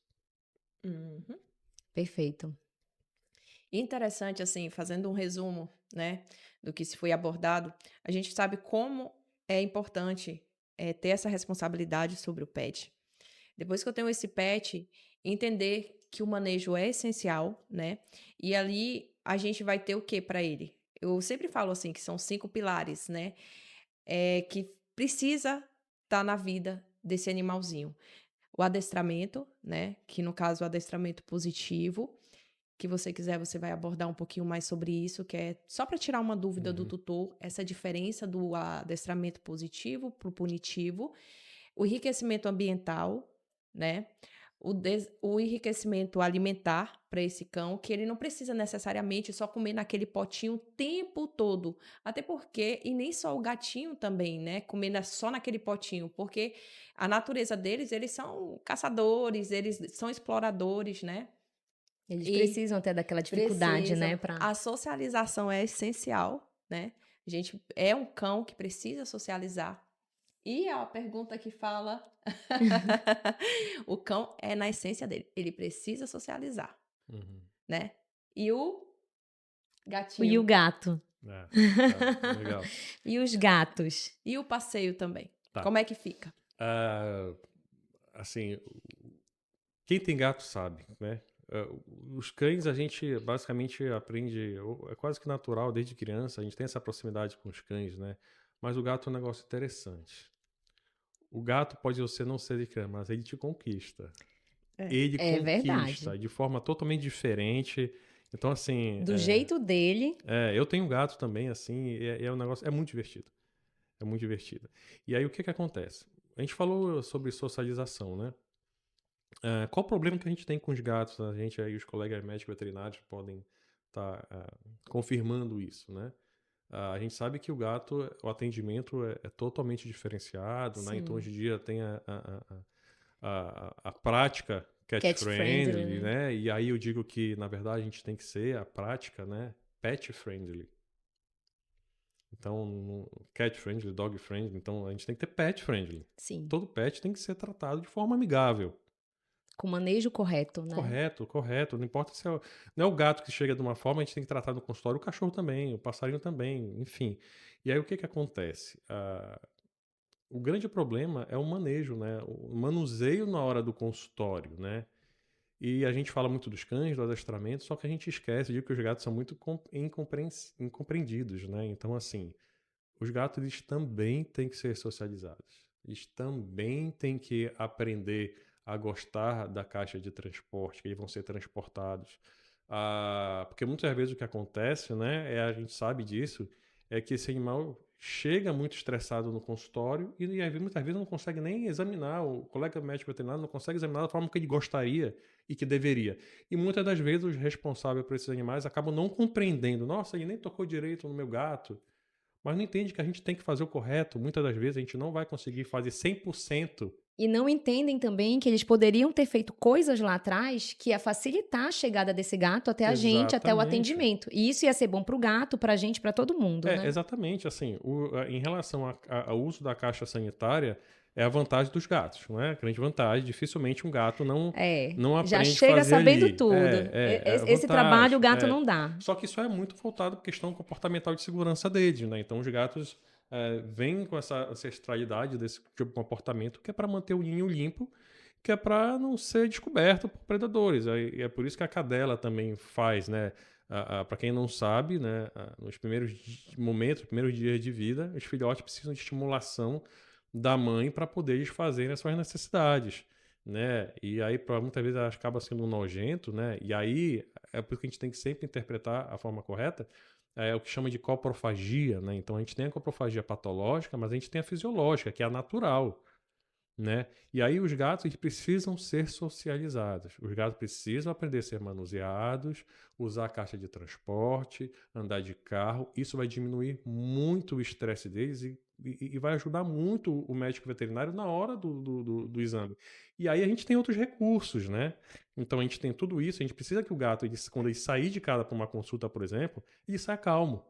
Perfeito. Interessante, assim, fazendo um resumo, né, do que se foi abordado, a gente sabe como é importante ter essa responsabilidade sobre o pet. Depois que eu tenho esse pet, entender que o manejo é essencial, né, e ali a gente vai ter o que para ele? Eu sempre falo assim, que são 5 pilares, né, que precisa estar na vida desse animalzinho. O adestramento, né? Que no caso o adestramento positivo, que você quiser, você vai abordar um pouquinho mais sobre isso, que é só para tirar uma dúvida do tutor, essa diferença do adestramento positivo para o punitivo, o enriquecimento ambiental, né? O enriquecimento alimentar para esse cão, que ele não precisa necessariamente só comer naquele potinho o tempo todo. Até porque, e nem só o gatinho também, né? Comer só naquele potinho, porque a natureza deles, eles são caçadores, eles são exploradores, né? Eles precisam até daquela dificuldade, né? A socialização é essencial, né? A gente é um cão que precisa socializar. E a pergunta que fala... o cão é na essência dele. Ele precisa socializar. Uhum. né? E o E gatinho. o gato? Legal. E os gatos? E o passeio também. Tá. Como é que fica? Assim, quem tem gato sabe, né? Os cães a gente basicamente aprende, é quase que natural desde criança, a gente tem essa proximidade com os cães, né? Mas o gato é um negócio interessante. O gato pode você não ser de cama, mas ele te conquista. É. Ele É conquista verdade. de forma totalmente diferente. Então, assim, Do jeito dele. eu tenho um gato também, assim, e é um negócio, é muito divertido. É muito divertido. E aí, o que que acontece? A gente falou sobre socialização, né? Qual o problema que a gente tem com os gatos? A gente aí, os colegas médicos veterinários podem estar confirmando isso, né? A gente sabe que o gato, o atendimento é totalmente diferenciado, né? Então, Sim. hoje em dia tem a prática cat Cat friendly, friendly, né? né? E aí eu digo que, na verdade, a gente tem que ser a prática, né? Pet friendly. Então, cat friendly, dog friendly. Então, a gente tem que ter pet friendly. Sim. Todo pet tem que ser tratado de forma amigável. Com manejo correto, né? Correto, correto. Não importa se não é o gato que chega de uma forma, a gente tem que tratar no consultório, o cachorro também, o passarinho também, enfim. E aí o que que acontece? O grande problema é o manejo, né? O manuseio na hora do consultório, né? E a gente fala muito dos cães, do adestramento, só que a gente esquece de que os gatos são muito incompreendidos, né? Então, assim, os gatos eles também têm que ser socializados. Eles também têm que aprender a gostar da caixa de transporte, que eles vão ser transportados. Porque muitas vezes o que acontece, né, a gente sabe disso, é que esse animal chega muito estressado no consultório e muitas vezes não consegue nem examinar, o colega médico veterinário não consegue examinar da forma que ele gostaria e que deveria. E muitas das vezes os responsáveis por esses animais acabam não compreendendo. Nossa, ele nem tocou direito no meu gato. Mas não entende que a gente tem que fazer o correto. Muitas das vezes a gente não vai conseguir fazer 100%. E não entendem também que eles poderiam ter feito coisas lá atrás que ia facilitar a chegada desse gato até a gente, até o Exatamente. atendimento. E isso ia ser bom pro gato, pra gente, pra todo mundo, né? Exatamente. Assim, em relação ao uso da caixa sanitária, é a vantagem dos gatos, não é? A grande vantagem. Dificilmente um gato não Já aprende a chega fazer sabendo ali. tudo. A Esse trabalho o vantagem, gato não dá. Só que isso é muito voltado para questão comportamental de segurança deles, né? Então os gatos vêm com essa ancestralidade desse tipo de comportamento que é para manter o ninho limpo, que é para não ser descoberto por predadores. E é por isso que a cadela também faz, né? Para quem não sabe, né? Nos primeiros momentos, primeiros dias de vida, os filhotes precisam de estimulação da mãe para poder eles fazerem as suas necessidades, né? E aí, muitas vezes, acaba sendo nojento, né? E aí, é por isso que a gente tem que sempre interpretar a forma correta, o que chama de coprofagia, né? Então, a gente tem a coprofagia patológica, mas a gente tem a fisiológica, que é a natural, né? E aí os gatos eles precisam ser socializados. Os gatos precisam aprender a ser manuseados, usar a caixa de transporte, andar de carro. Isso vai diminuir muito o estresse deles e vai ajudar muito o médico veterinário na hora do exame. E aí a gente tem outros recursos, né? Então a gente tem tudo isso. A gente precisa que o gato, quando ele sair de casa para uma consulta, por exemplo, ele saia calmo.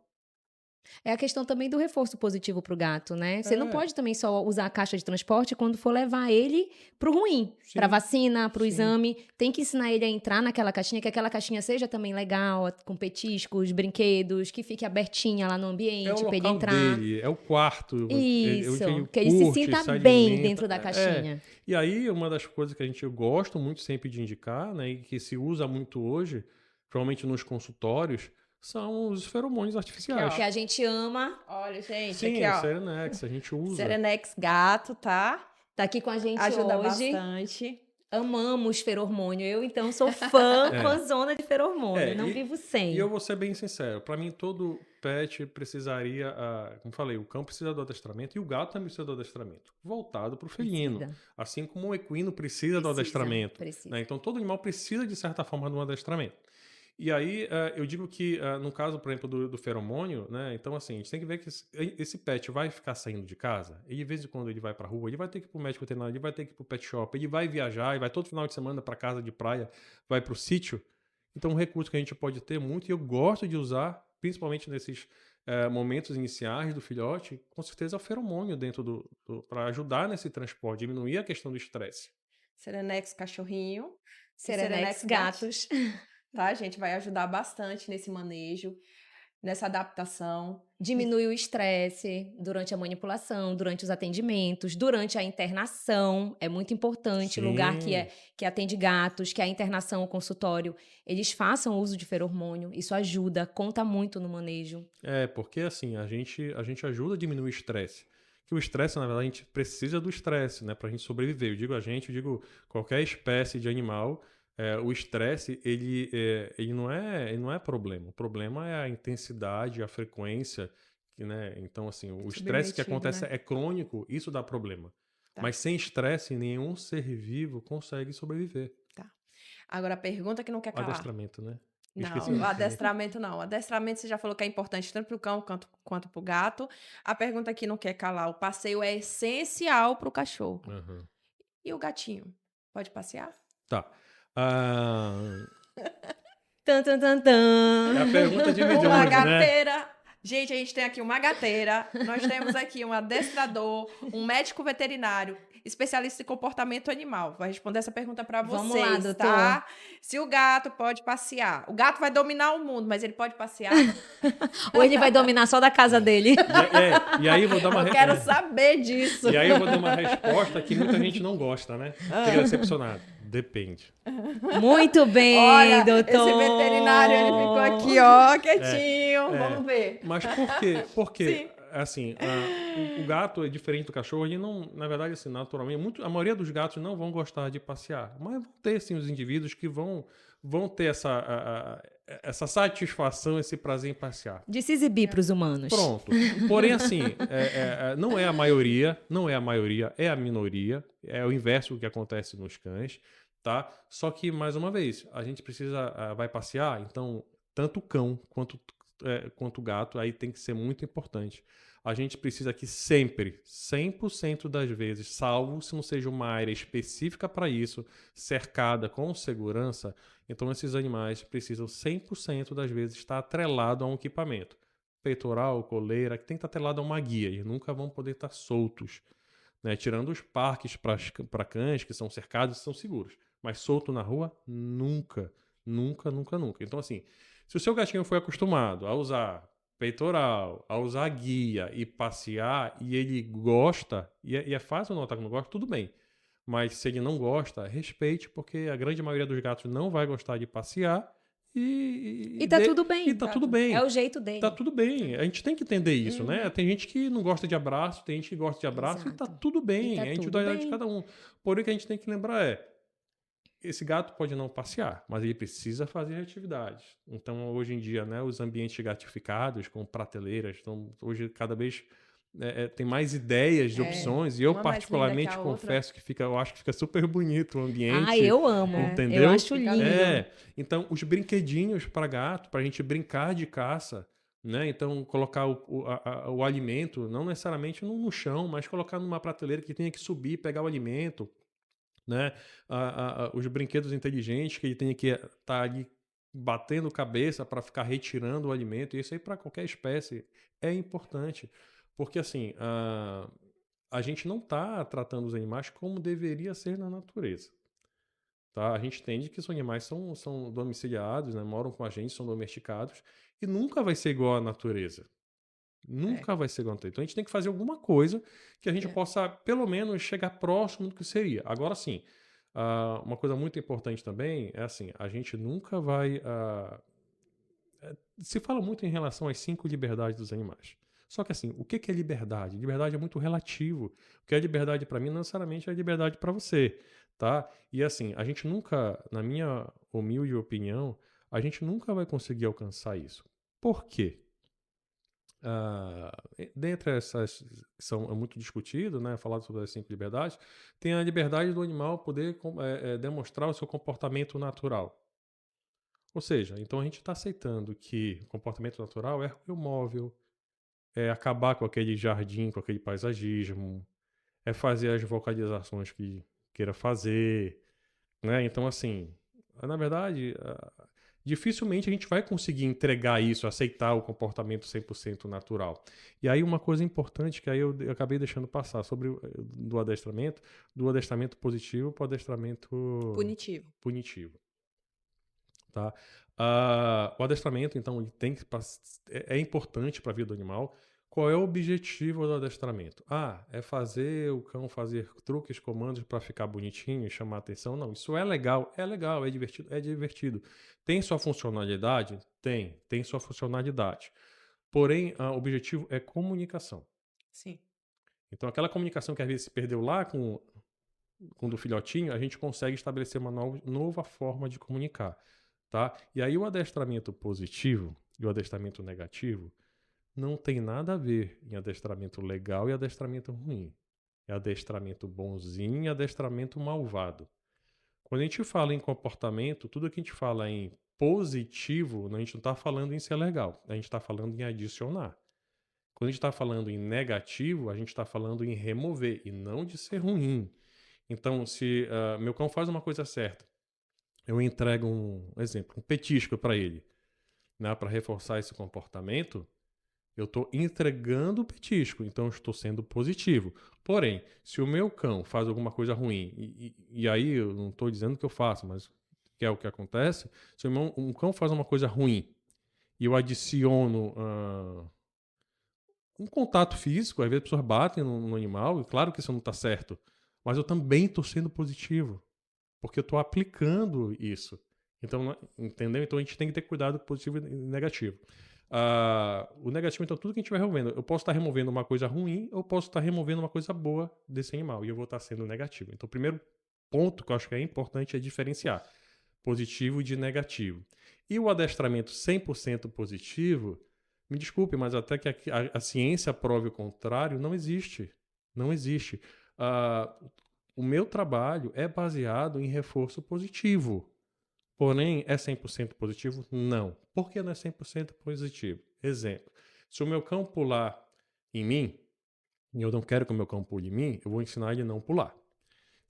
É a questão também do reforço positivo pro gato, né? Você não pode também só usar a caixa de transporte quando for levar ele pro ruim, pra Sim, vacina, pro sim. exame. Tem que ensinar ele a entrar naquela caixinha, que aquela caixinha seja também legal, com petiscos, brinquedos, que fique abertinha lá no É o ambiente pra ele local entrar. dele, é o quarto. Isso, Onde que ele se curte, sinta se bem alimenta. dentro da caixinha. E aí, uma das coisas que a gente gosta muito sempre de indicar, né, e que se usa muito hoje, provavelmente nos consultórios, são os feromônios artificiais. Que a gente ama. Olha, gente, Sim, aqui, o ó. Serenex, a gente usa. Serenex gato, tá? Tá aqui com a gente Ajuda hoje. bastante. Amamos feromônio. Eu, então, sou fãzona de feromônio. Não vivo sem. E eu vou ser bem sincero, para mim todo pet precisaria, como falei, o cão precisa do adestramento e o gato também precisa do adestramento, voltado para o felino. Precisa. Assim como o equino precisa do adestramento. Precisa. Né? Então todo animal precisa, de certa forma, de um adestramento. E aí, eu digo que, no caso, por exemplo, do feromônio, né? Então, assim, a gente tem que ver que esse pet vai ficar saindo de casa, e de vez em quando ele vai pra rua, ele vai ter que ir pro médico veterinário, ele vai ter que ir pro pet shop, ele vai viajar, ele vai todo final de semana pra casa de praia, vai pro sítio. Então, um recurso que a gente pode ter muito, e eu gosto de usar, principalmente nesses momentos iniciais do filhote, com certeza é o feromônio dentro para ajudar nesse transporte, diminuir a questão do estresse. Serenex cachorrinho. Serenex gatos. tá? A gente vai ajudar bastante nesse manejo, nessa adaptação. Diminui o estresse durante a manipulação, durante os atendimentos, durante a internação. É muito importante, lugar Sim. que atende gatos, que a internação, o consultório, eles façam uso de feromônio. Isso ajuda, conta muito no manejo. Porque assim, a gente ajuda a diminuir o estresse. Que o estresse, na verdade, a gente precisa do estresse, né, pra gente sobreviver. Eu digo qualquer espécie de animal, o estresse, ele não é problema. O problema é a intensidade, a frequência, né? Então, assim, o estresse que Submetido, acontece né? é crônico, isso dá problema. Tá. Mas sem estresse, nenhum ser vivo consegue sobreviver. Tá. Agora, a pergunta que não quer calar. Adestramento, né? Não, Esqueci. o adestramento não. O adestramento você já falou que é importante tanto para o cão quanto para o gato. A pergunta que não quer calar. O passeio é essencial para o cachorro. Aham. E o gatinho? Pode passear? Tá. Ah, Tan, tan, tan, é tan. a pergunta de milhões, Uma né? gateira. Gente, a gente tem aqui uma gateira. Nós temos aqui um adestrador, um médico veterinário, especialista em comportamento animal. Vai responder essa pergunta para vocês, Vamos lá, doutor. tá? Se o gato pode passear. O gato vai dominar o mundo, mas ele pode passear? Ou ele vai dominar só da casa dele. E aí eu vou dar uma Eu quero saber disso. E aí eu vou dar uma resposta que muita gente não gosta, né? Fica decepcionado. Depende. Muito bem, Olha, doutor. esse veterinário, ele ficou aqui, ó, quietinho. Vamos ver. Mas por quê? Porque, Sim. assim, o gato é diferente do cachorro. Ele não, na verdade, assim, naturalmente, a maioria dos gatos não vão gostar de passear. Mas vão ter, sim, os indivíduos que vão ter essa satisfação, esse prazer em passear. De se exibir para os humanos. Pronto. Porém, assim, não é a maioria, é a minoria. É o inverso do que acontece nos cães, tá? Só que, mais uma vez, a gente vai passear, então, tanto o cão quanto o gato, aí tem que ser muito importante. A gente precisa que sempre, 100% das vezes, salvo se não seja uma área específica para isso, cercada com segurança, então esses animais precisam 100% das vezes estar atrelado a um equipamento. Peitoral, coleira, que tem que estar atrelado a uma guia, e nunca vão poder estar soltos. Né? Tirando os parques para cães, que são cercados e são seguros. Mas solto na rua, nunca. Nunca, nunca, nunca. Então, assim, se o seu gatinho foi acostumado a usar peitoral, a usar guia e passear, e ele gosta, e é fácil notar que não gosta, tudo bem. Mas se ele não gosta, respeite, porque a grande maioria dos gatos não vai gostar de passear. E tá tudo bem. E tá tudo bem. É o jeito dele. Tá tudo bem. A gente tem que entender isso, né? Tem gente que não gosta de abraço, tem gente que gosta de abraço, e tá Exato. tudo bem. E tá É a tudo individualidade de bem. cada um. Porém, o que a gente tem que lembrar esse gato pode não passear, mas ele precisa fazer atividades. Então, hoje em dia, né, os ambientes gatificados, com prateleiras, então, hoje cada vez tem mais ideias de opções, e eu uma mais linda particularmente que a outra. confesso que eu acho que fica super bonito o ambiente. Ah, eu amo. Entendeu? Eu acho lindo. Então, os brinquedinhos para gato, para a gente brincar de caça, né? Então, colocar o alimento, não necessariamente no chão, mas colocar numa prateleira que tenha que subir, pegar o alimento, né? Os brinquedos inteligentes que ele tenha que estar ali batendo cabeça para ficar retirando o alimento, e isso aí para qualquer espécie é importante, porque assim, a gente não está tratando os animais como deveria ser na natureza. Tá? A gente entende que os animais são domiciliados, né? Moram com a gente, são domesticados, e nunca vai ser igual à natureza. Nunca vai ser igual à natureza. Então a gente tem que fazer alguma coisa que a gente possa, pelo menos, chegar próximo do que seria. Agora sim, uma coisa muito importante também é assim, a gente nunca vai... se fala muito em relação às 5 liberdades dos animais. Só que assim, o que é liberdade? Liberdade é muito relativo. O que é liberdade para mim não necessariamente é liberdade para você, tá? E assim, a gente nunca, na minha humilde opinião, a gente nunca vai conseguir alcançar isso. Por quê? Dentre essas que são muito discutidas, né, falado sobre as 5 liberdades, tem a liberdade do animal poder demonstrar o seu comportamento natural. Ou seja, então a gente está aceitando que o comportamento natural é o móvel, é acabar com aquele jardim, com aquele paisagismo, é fazer as vocalizações que queira fazer, né? Então, assim, na verdade, dificilmente a gente vai conseguir entregar isso, aceitar o comportamento 100% natural. E aí uma coisa importante que aí eu acabei deixando passar sobre do adestramento positivo para o adestramento punitivo. tá? O adestramento, então, ele tem que é importante para a vida do animal. Qual é o objetivo do adestramento? É fazer o cão fazer truques, comandos para ficar bonitinho e chamar atenção? Não, isso é legal, é divertido, é divertido. Tem sua funcionalidade? Tem sua funcionalidade. Porém, o objetivo é comunicação. Sim. Então, aquela comunicação que às vezes se perdeu lá com do filhotinho, a gente consegue estabelecer uma nova forma de comunicar, tá? E aí o adestramento positivo e o adestramento negativo não tem nada a ver em adestramento legal e adestramento ruim. É adestramento bonzinho e adestramento malvado. Quando a gente fala em comportamento, tudo que a gente fala em positivo, a gente não está falando em ser legal, a gente está falando em adicionar. Quando a gente está falando em negativo, a gente está falando em remover e não de ser ruim. Então, se meu cão faz uma coisa certa, eu entrego um exemplo, um petisco para ele, né, para reforçar esse comportamento, eu estou entregando o petisco, então eu estou sendo positivo. Porém, se o meu cão faz alguma coisa ruim, e aí eu não estou dizendo que eu faço, mas que é o que acontece, se um cão faz uma coisa ruim e eu adiciono um contato físico, às vezes as pessoas batem no animal, e claro que isso não está certo, mas eu também estou sendo positivo, porque eu estou aplicando isso. Então, entendeu? Então a gente tem que ter cuidado com positivo e negativo. O negativo, então, tudo que a gente vai removendo. Eu posso estar removendo uma coisa ruim, eu posso estar removendo uma coisa boa desse animal, e eu vou estar sendo negativo. Então, o primeiro ponto que eu acho que é importante é diferenciar positivo de negativo. E o adestramento 100% positivo, me desculpe, mas até que a ciência prove o contrário, não existe. Não existe. O meu trabalho é baseado em reforço positivo. Porém, é 100% positivo? Não. Por que não é 100% positivo? Exemplo. Se o meu cão pular em mim, e eu não quero que o meu cão pule em mim, eu vou ensinar ele a não pular.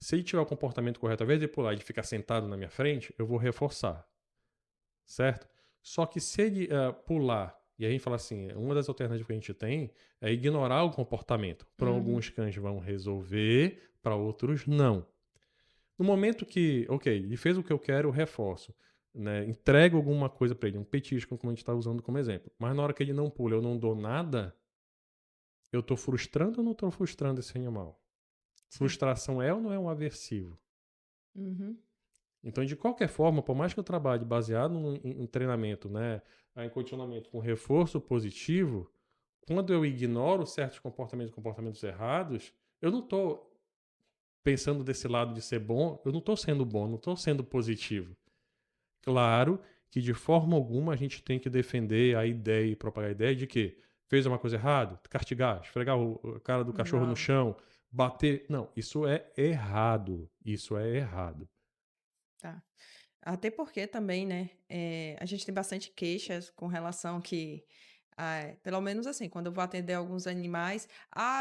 Se ele tiver o comportamento correto, ao invés de pular e de ficar sentado na minha frente, eu vou reforçar. Certo? Só que se ele pular, e aí a gente fala assim, uma das alternativas que a gente tem é ignorar o comportamento. Para alguns cães vão resolver, para outros não. No momento que, ok, ele fez o que eu quero, eu reforço. Né? Entrego alguma coisa para ele, um petisco, como a gente está usando como exemplo. Mas na hora que ele não pula, eu não dou nada, eu estou frustrando ou não estou frustrando esse animal? Sim. Frustração é ou não é um aversivo? Uhum. Então, de qualquer forma, por mais que eu trabalhe baseado em treinamento, né, em condicionamento com reforço positivo, quando eu ignoro certos comportamentos errados, eu não estou pensando desse lado de ser bom, eu não estou sendo bom, não estou sendo positivo. Claro que de forma alguma a gente tem que defender a ideia e propagar a ideia de que fez uma coisa errada, castigar, esfregar a cara do cachorro no chão, bater. Não, isso é errado. Isso é errado. Tá. Até porque também, né, a gente tem bastante queixas com relação que, pelo menos assim, quando eu vou atender alguns animais,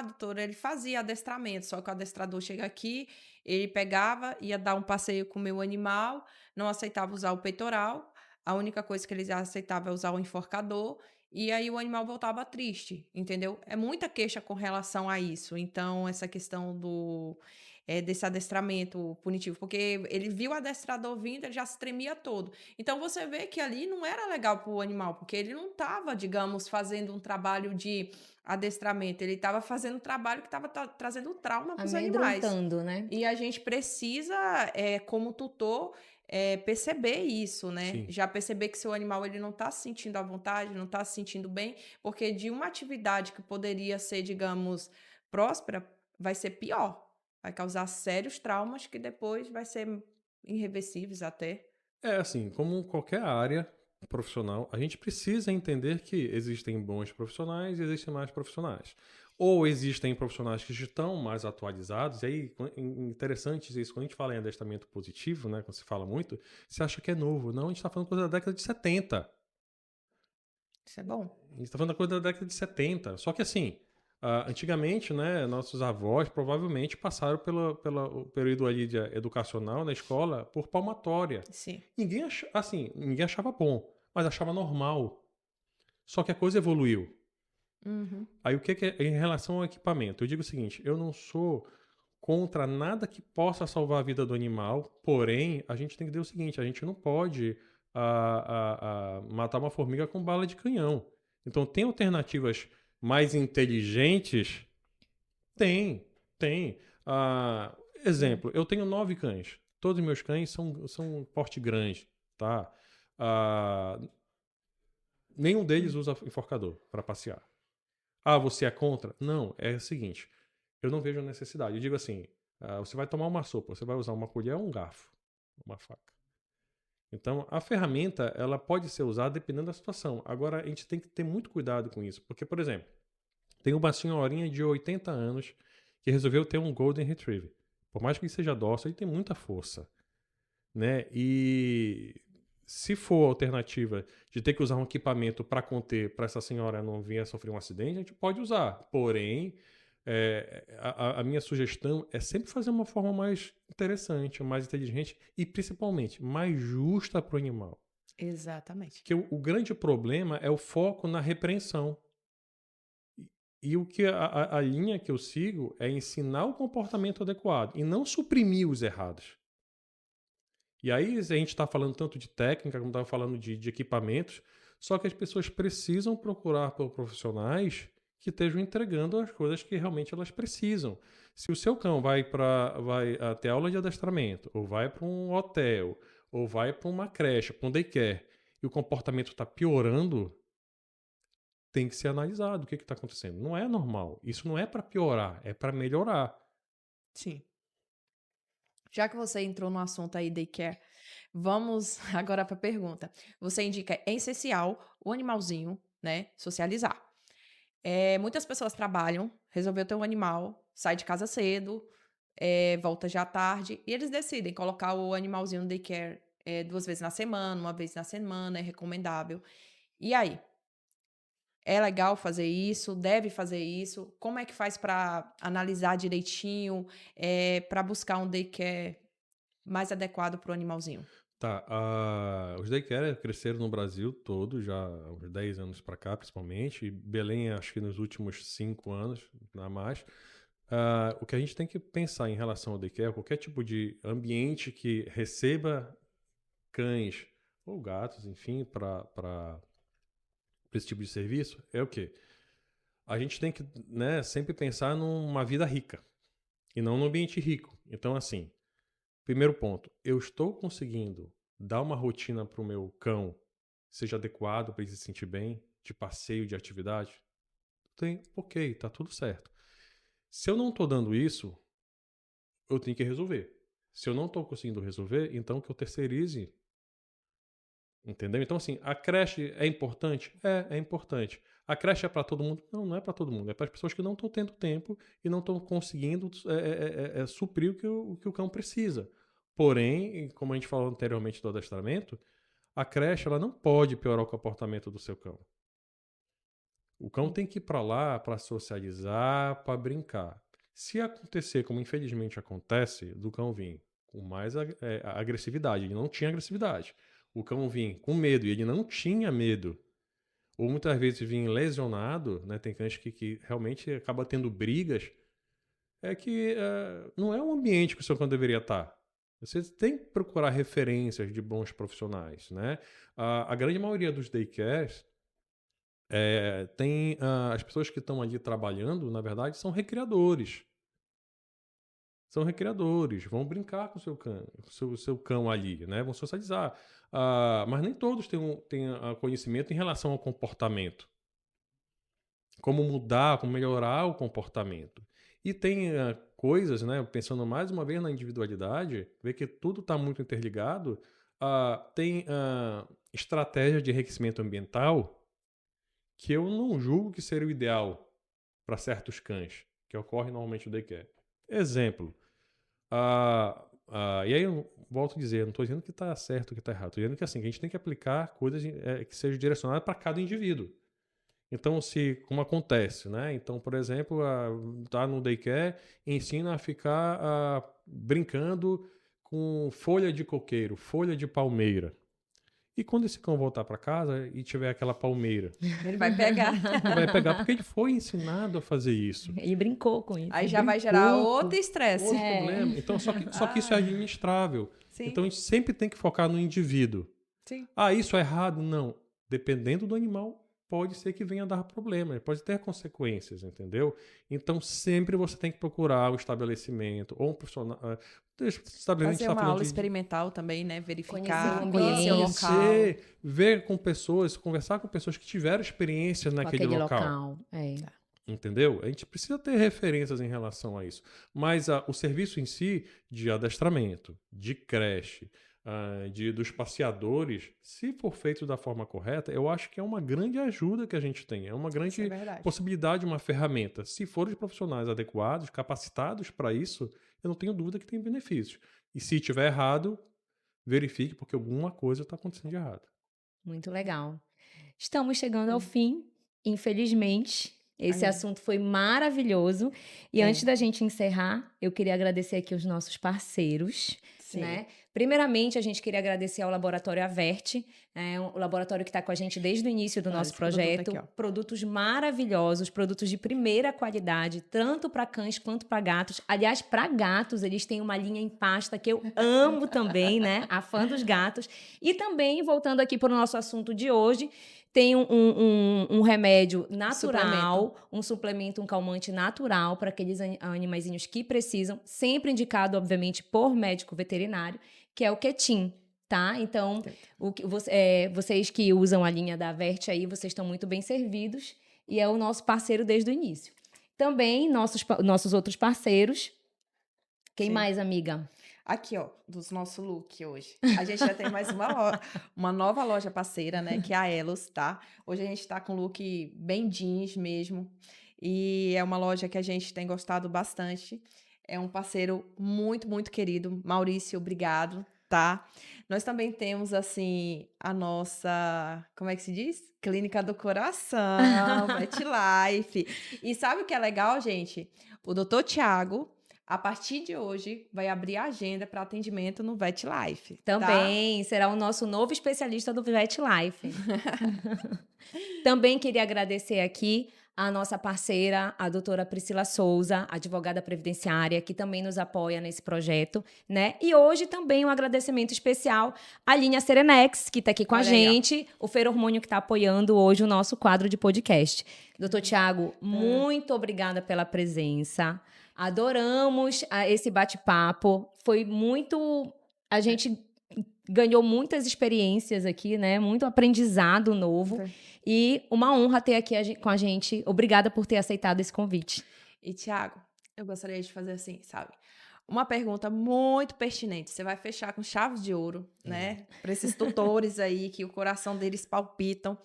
doutora, ele fazia adestramento, só que o adestrador chega aqui, ele pegava, ia dar um passeio com o meu animal, não aceitava usar o peitoral, a única coisa que ele aceitava é usar o enforcador, e aí o animal voltava triste, entendeu? É muita queixa com relação a isso. Então, essa questão desse adestramento punitivo, porque ele viu o adestrador vindo, ele já se tremia todo. Então, você vê que ali não era legal para o animal, porque ele não estava, digamos, fazendo um trabalho de adestramento, ele estava fazendo um trabalho que estava trazendo trauma para os animais. Amedrontando, né? E a gente precisa, como tutor, perceber isso, né? Sim. Já perceber que seu animal ele não está se sentindo à vontade, não está se sentindo bem, porque de uma atividade que poderia ser, digamos, próspera, vai ser pior. Vai causar sérios traumas que depois vai ser irreversíveis até. É assim, como qualquer área profissional, a gente precisa entender que existem bons profissionais e existem mais profissionais. Ou existem profissionais que estão mais atualizados, e aí, interessante isso, quando a gente fala em adestramento positivo, né, quando se fala muito, você acha que é novo. Não, a gente está falando coisa da década de 70. Isso é bom. A gente está falando da coisa da década de 70. Só que assim, antigamente, né, nossos avós provavelmente passaram pelo período ali educacional na escola por palmatória. Sim. Ninguém achava bom, mas achava normal. Só que a coisa evoluiu. Uhum. Aí o que é em relação ao equipamento? Eu digo o seguinte, eu não sou contra nada que possa salvar a vida do animal, porém, a gente tem que dizer o seguinte, a gente não pode a matar uma formiga com bala de canhão. Então, tem alternativas mais inteligentes? Tem. Exemplo, eu tenho 9 cães. Todos os meus cães são porte grande, tá? Nenhum deles usa enforcador para passear. Você é contra? Não, é o seguinte, eu não vejo necessidade. Eu digo assim, você vai tomar uma sopa, você vai usar uma colher ou um garfo, uma faca. Então, a ferramenta, ela pode ser usada dependendo da situação. Agora, a gente tem que ter muito cuidado com isso. Porque, por exemplo, tem uma senhorinha de 80 anos que resolveu ter um Golden Retriever. Por mais que ele seja dócil, ele tem muita força, né? E se for a alternativa de ter que usar um equipamento para conter, para essa senhora não vir a sofrer um acidente, a gente pode usar. Porém, a minha sugestão é sempre fazer uma forma mais interessante, mais inteligente e, principalmente, mais justa para o animal. Exatamente. Porque o grande problema é o foco na repreensão. E o que a linha que eu sigo é ensinar o comportamento adequado e não suprimir os errados. E aí a gente está falando tanto de técnica, como estava falando de equipamentos, só que as pessoas precisam procurar por profissionais que estejam entregando as coisas que realmente elas precisam. Se o seu cão vai até aula de adestramento, ou vai para um hotel, ou vai para uma creche, para um daycare, e o comportamento está piorando, tem que ser analisado o que está acontecendo. Não é normal. Isso não é para piorar, é para melhorar. Sim. Já que você entrou no assunto aí, daycare, vamos agora para a pergunta. Você indica, é essencial o animalzinho, né, socializar. Muitas pessoas trabalham, resolveu ter um animal, sai de casa cedo, volta já à tarde, e eles decidem colocar o animalzinho no daycare 2 vezes na semana, 1 vez na semana, é recomendável. E aí? É legal fazer isso? Deve fazer isso? Como é que faz para analisar direitinho, para buscar um daycare mais adequado para o animalzinho? Tá, os daycare cresceram no Brasil todo, já há uns 10 anos para cá, principalmente. E Belém, acho que nos últimos 5 anos, não mais. O que a gente tem que pensar em relação ao daycare, qualquer tipo de ambiente que receba cães ou gatos, enfim, para esse tipo de serviço, é o quê? A gente tem que, né, sempre pensar numa vida rica e não num ambiente rico. Então, assim, primeiro ponto, eu estou conseguindo dar uma rotina para o meu cão seja adequado para ele se sentir bem, de passeio, de atividade? Ok, tá tudo certo. Se eu não estou dando isso, eu tenho que resolver. Se eu não estou conseguindo resolver, então que eu terceirize. Entendeu? Então, assim, a creche é importante? É importante. A creche é para todo mundo? Não, não é para todo mundo. É para as pessoas que não estão tendo tempo e não estão conseguindo suprir o que o cão precisa. Porém, como a gente falou anteriormente do adestramento, a creche ela não pode piorar o comportamento do seu cão. O cão tem que ir para lá para socializar, para brincar. Se acontecer, como infelizmente acontece, do cão vir com mais agressividade, ele não tinha agressividade. O cão vinha com medo e ele não tinha medo. Ou muitas vezes vinha lesionado, né? Tem cães que realmente acaba tendo brigas. Não é um ambiente que o seu cão deveria estar. Você tem que procurar referências de bons profissionais, né? A grande maioria dos daycares tem as pessoas que estão ali trabalhando, na verdade, são recreadores. São recreadores, vão brincar com o seu cão ali, né? Vão socializar. Mas nem todos têm conhecimento em relação ao comportamento. Como mudar, como melhorar o comportamento. E tem coisas, né? Pensando mais uma vez na individualidade, ver que tudo está muito interligado. Tem estratégia de enriquecimento ambiental que eu não julgo que seria o ideal para certos cães, que ocorre normalmente no daycare. Exemplo. E aí eu volto a dizer, eu não estou dizendo que está certo ou que está errado. Estou dizendo que, assim, que a gente tem que aplicar coisas que sejam direcionadas para cada indivíduo. Então, como acontece, né? Então, por exemplo, tá no daycare, ensina a ficar brincando com folha de coqueiro, folha de palmeira. E quando esse cão voltar para casa e tiver aquela palmeira, ele vai pegar. Ele vai pegar porque ele foi ensinado a fazer isso. Ele brincou com isso. Aí já vai gerar outro estresse. Outro problema. Então, só que isso é administrável. Sim. Então, a gente sempre tem que focar no indivíduo. Sim. Ah, isso é errado? Não. Dependendo do animal, pode ser que venha a dar problema, pode ter consequências, entendeu? Então, sempre você tem que procurar o estabelecimento ou um profissional. O estabelecimento Fazer está uma falando aula de experimental também, né? Conhecer o Verificar, ambiente. conhecer o local. conhecer, ver com pessoas, conversar com pessoas que tiveram experiência Com naquele aquele local. É. Entendeu? A gente precisa ter referências em relação a isso. Mas o serviço em si, de adestramento, de creche, dos passeadores, se for feito da forma correta, eu acho que é uma grande ajuda que a gente tem. É uma Isso grande é verdade. possibilidade, uma ferramenta. Se forem os profissionais adequados, capacitados para isso, eu não tenho dúvida que tem benefícios. E se tiver errado, verifique, porque alguma coisa está acontecendo de errado. Muito legal. Estamos chegando ao fim, infelizmente. Esse Ai. assunto foi maravilhoso. E É. antes da gente encerrar, eu queria agradecer aqui os nossos parceiros, Sim. né? Primeiramente, a gente queria agradecer ao Laboratório Averte, o laboratório que está com a gente desde o início do Olha nosso esse produto projeto. aqui, ó. Produtos maravilhosos, produtos de primeira qualidade, tanto para cães quanto para gatos. Aliás, para gatos, eles têm uma linha em pasta que eu amo também, né? A fã dos gatos. E também, voltando aqui para o nosso assunto de hoje, tem um remédio natural, um suplemento, um calmante natural para aqueles animaizinhos que precisam, sempre indicado, obviamente, por médico veterinário, que é o Quetin, tá? Então, vocês que usam a linha da Averte aí, vocês estão muito bem servidos e é o nosso parceiro desde o início. Também, nossos outros parceiros. Quem Sim. mais, amiga? Aqui, ó, dos nosso look hoje. A gente já tem mais uma nova loja parceira, né? Que é a Elos, tá? Hoje a gente tá com look bem jeans mesmo. E é uma loja que a gente tem gostado bastante. É um parceiro muito, muito querido. Maurício, obrigado, tá? Nós também temos, assim, a nossa... Como é que se diz? Clínica do Coração, Vet Life. E sabe o que é legal, gente? O doutor Tiago... A partir de hoje, vai abrir a agenda para atendimento no Vet Life. Também será o nosso novo especialista do Vet Life. Também queria agradecer aqui a nossa parceira, a doutora Priscila Souza, advogada previdenciária, que também nos apoia nesse projeto, né? E hoje também um agradecimento especial à linha Serenex, que está aqui com a Olha aí, ó. gente, o Ferormônio que está apoiando hoje o nosso quadro de podcast. Doutor Tiago, muito obrigada pela presença. Adoramos esse bate-papo. Foi muito... A gente ganhou muitas experiências aqui, né? Muito aprendizado novo. E uma honra ter aqui com a gente. Obrigada por ter aceitado esse convite. E, Tiago, eu gostaria de fazer assim, sabe? Uma pergunta muito pertinente. Você vai fechar com chaves de ouro, né? Para esses tutores aí que o coração deles palpitam.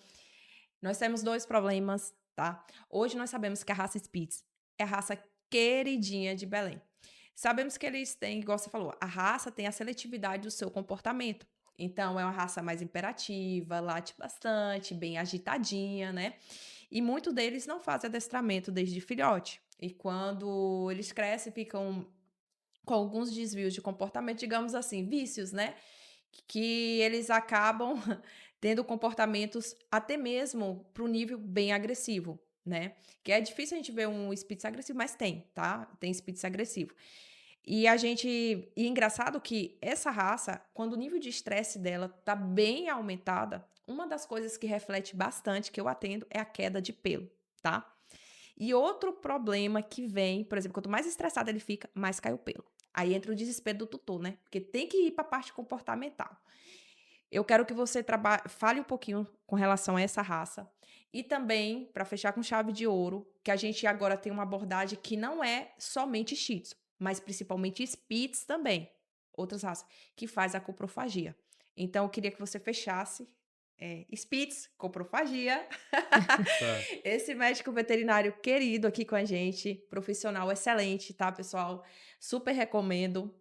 Nós temos 2 problemas, tá? Hoje nós sabemos que a raça Spitz é a raça queridinha de Belém. Sabemos que eles têm, igual você falou, a raça tem a seletividade do seu comportamento. Então, é uma raça mais imperativa, late bastante, bem agitadinha, né? E muitos deles não fazem adestramento desde filhote. E quando eles crescem, ficam com alguns desvios de comportamento, digamos assim, vícios, né? Que eles acabam tendo comportamentos até mesmo para o nível bem agressivo, né? Que é difícil a gente ver um Spitz agressivo, mas tem, tá? Tem Spitz agressivo. E é engraçado que essa raça, quando o nível de estresse dela tá bem aumentada, uma das coisas que reflete bastante, que eu atendo, é a queda de pelo, tá? E outro problema que vem, por exemplo, quanto mais estressado ele fica, mais cai o pelo. Aí entra o desespero do tutor, né? Porque tem que ir para a parte comportamental. Eu quero que você fale um pouquinho com relação a essa raça. E também, para fechar com chave de ouro, que a gente agora tem uma abordagem que não é somente Shih Tzu, mas principalmente Spitz também, outras raças, que faz a coprofagia. Então, eu queria que você fechasse Spitz, coprofagia. Esse médico veterinário querido aqui com a gente, profissional excelente, tá, pessoal? Super recomendo.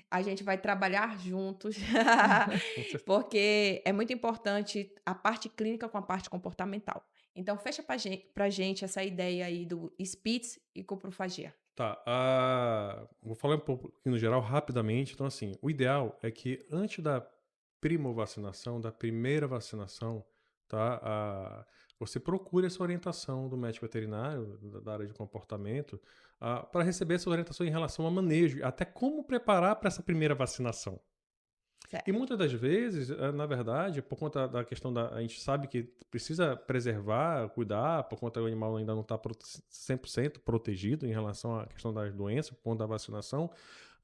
A gente vai trabalhar juntos, porque é muito importante a parte clínica com a parte comportamental. Então, fecha pra gente essa ideia aí do Spitz e coprofagia. Tá, vou falar um pouco no geral rapidamente. Então, assim, o ideal é que antes da primovacinação, da primeira vacinação, tá, você procure essa orientação do médico veterinário, da área de comportamento, para receber essa orientação em relação ao manejo, até como preparar para essa primeira vacinação. Certo. E muitas das vezes, na verdade, por conta da questão a gente sabe que precisa preservar, cuidar, por conta do animal ainda não está 100% protegido em relação à questão das doenças, por conta da vacinação,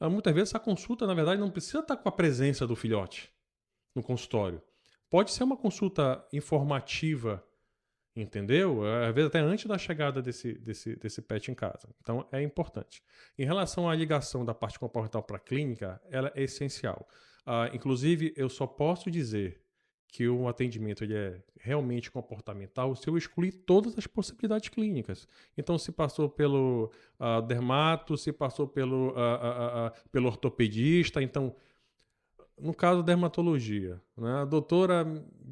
muitas vezes essa consulta, na verdade, não precisa estar com a presença do filhote no consultório. Pode ser uma consulta informativa, entendeu? Às vezes até antes da chegada desse pet em casa. Então, é importante. Em relação à ligação da parte comportamental para a clínica, ela é essencial. Inclusive, eu só posso dizer que o atendimento ele é realmente comportamental se eu excluir todas as possibilidades clínicas. Então, se passou pelo dermato, se passou pelo ortopedista, então... No caso da dermatologia, né? A doutora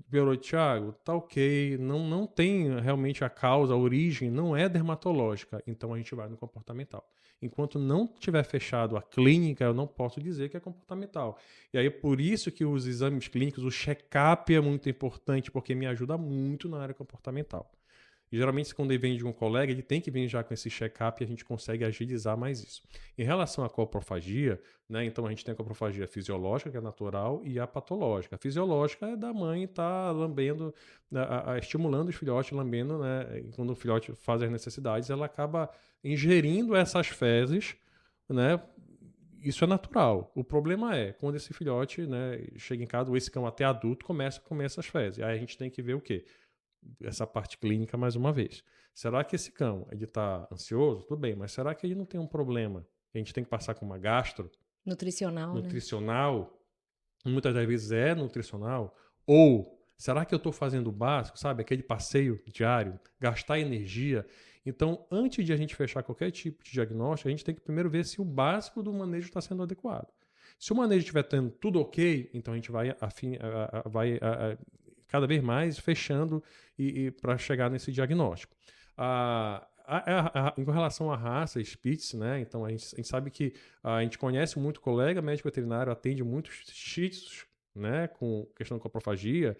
Beirou, Thiago, tá ok, não tem realmente a causa, a origem, não é dermatológica, então a gente vai no comportamental. Enquanto não tiver fechado a clínica, eu não posso dizer que é comportamental. E aí, por isso que os exames clínicos, o check-up é muito importante, porque me ajuda muito na área comportamental. E geralmente, quando ele vem de um colega, ele tem que vir já com esse check-up e a gente consegue agilizar mais isso. Em relação à coprofagia, né, então a gente tem a coprofagia fisiológica, que é natural, e a patológica. A fisiológica é da mãe estar lambendo, estimulando os filhotes, lambendo, né, e quando o filhote faz as necessidades, ela acaba ingerindo essas fezes, né? Isso é natural. O problema é quando esse filhote, né, chega em casa, ou esse cão até adulto, começa a comer essas fezes. Aí a gente tem que ver o quê? Essa parte clínica mais uma vez. Será que esse cão ele está ansioso? Tudo bem, mas será que ele não tem um problema? A gente tem que passar com uma gastro? Nutricional, né? Muitas das vezes é nutricional. Ou será que eu estou fazendo o básico, sabe? Aquele passeio diário, gastar energia. Então, antes de a gente fechar qualquer tipo de diagnóstico, a gente tem que primeiro ver se o básico do manejo está sendo adequado. Se o manejo estiver tendo tudo ok, então a gente vai cada vez mais fechando e para chegar nesse diagnóstico. Em relação à raça Spitz, né? Então a gente sabe que a gente conhece muito colega médico veterinário, atende muitos Shih Tzus, né? Com questão de coprofagia,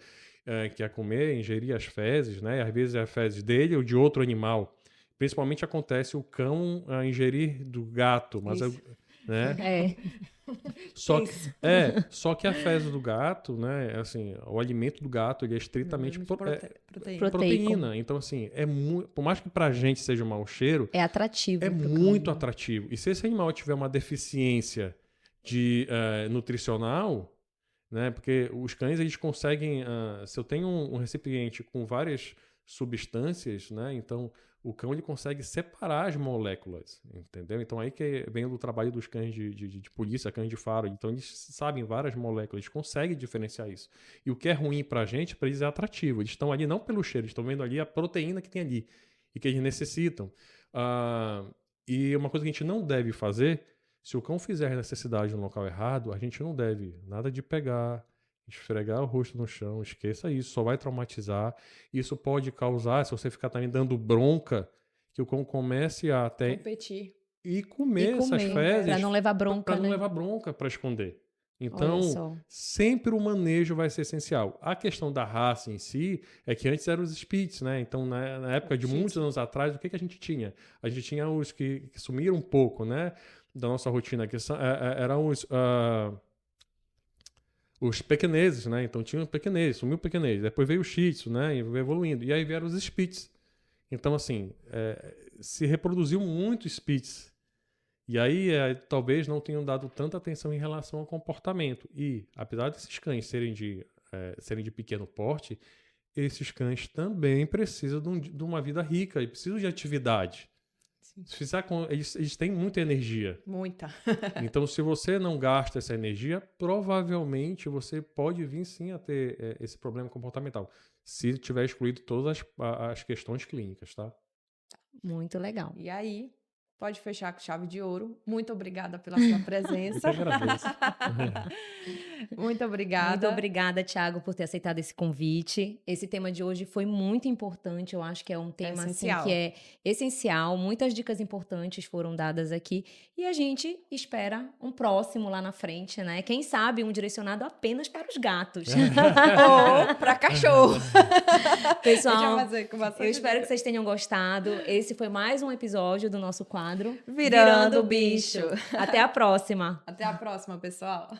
que é comer, ingerir as fezes, né? Às vezes é as fezes dele ou de outro animal. Principalmente acontece o cão ingerir do gato, mas né? Só que a fezes do gato, né, assim, o alimento do gato ele é estritamente proteína. Então, assim, por mais que pra gente seja um mau cheiro, é atrativo. É muito atrativo. E se esse animal tiver uma deficiência nutricional, né, porque os cães eles conseguem, se eu tenho um recipiente com várias substâncias, né, então o cão ele consegue separar as moléculas, entendeu? Então aí que vem do trabalho dos cães de polícia, cães de faro. Então eles sabem várias moléculas, eles conseguem diferenciar isso. E o que é ruim pra gente, pra eles é atrativo. Eles estão ali não pelo cheiro, eles estão vendo ali a proteína que tem ali e que eles necessitam. E uma coisa que a gente não deve fazer, se o cão fizer necessidade no local errado, a gente não deve nada de pegar, esfregar o rosto no chão, esqueça isso, só vai traumatizar. Isso pode causar, se você ficar também dando bronca, que o cão comece a até competir e comer essas fezes para não levar bronca, para não levar bronca para esconder. Então, sempre o manejo vai ser essencial. A questão da raça em si é que antes eram os Spitz, né? Então, na época de muitos anos atrás, o que a gente tinha? A gente tinha os que sumiram um pouco, né? Da nossa rotina, que eram os pequeneses, né? Então tinha o pequenês, sumiu o pequenês. Depois veio o Shih Tzu, né? E veio evoluindo. E aí vieram os Spitz. Então, assim, se reproduziu muito Spitz. E aí, talvez não tenham dado tanta atenção em relação ao comportamento. E, apesar desses cães serem de pequeno porte, esses cães também precisam de uma vida rica e precisam de atividade. Eles têm muita energia. Muita. Então, se você não gasta essa energia, provavelmente você pode vir sim a ter esse problema comportamental, se tiver excluído todas as questões clínicas, tá? Muito legal. E aí, pode fechar com chave de ouro. Muito obrigada pela sua presença. Eu que agradeço. Muito obrigada. Muito obrigada, Thiago, por ter aceitado esse convite. Esse tema de hoje foi muito importante. Eu acho que é um tema assim, que é essencial. Muitas dicas importantes foram dadas aqui. E a gente espera um próximo lá na frente, né? Quem sabe um direcionado apenas para os gatos. Ou para cachorro. Pessoal, eu espero que vocês tenham gostado. Esse foi mais um episódio do nosso quadro Virando Bicho. Até a próxima. Até a próxima, pessoal.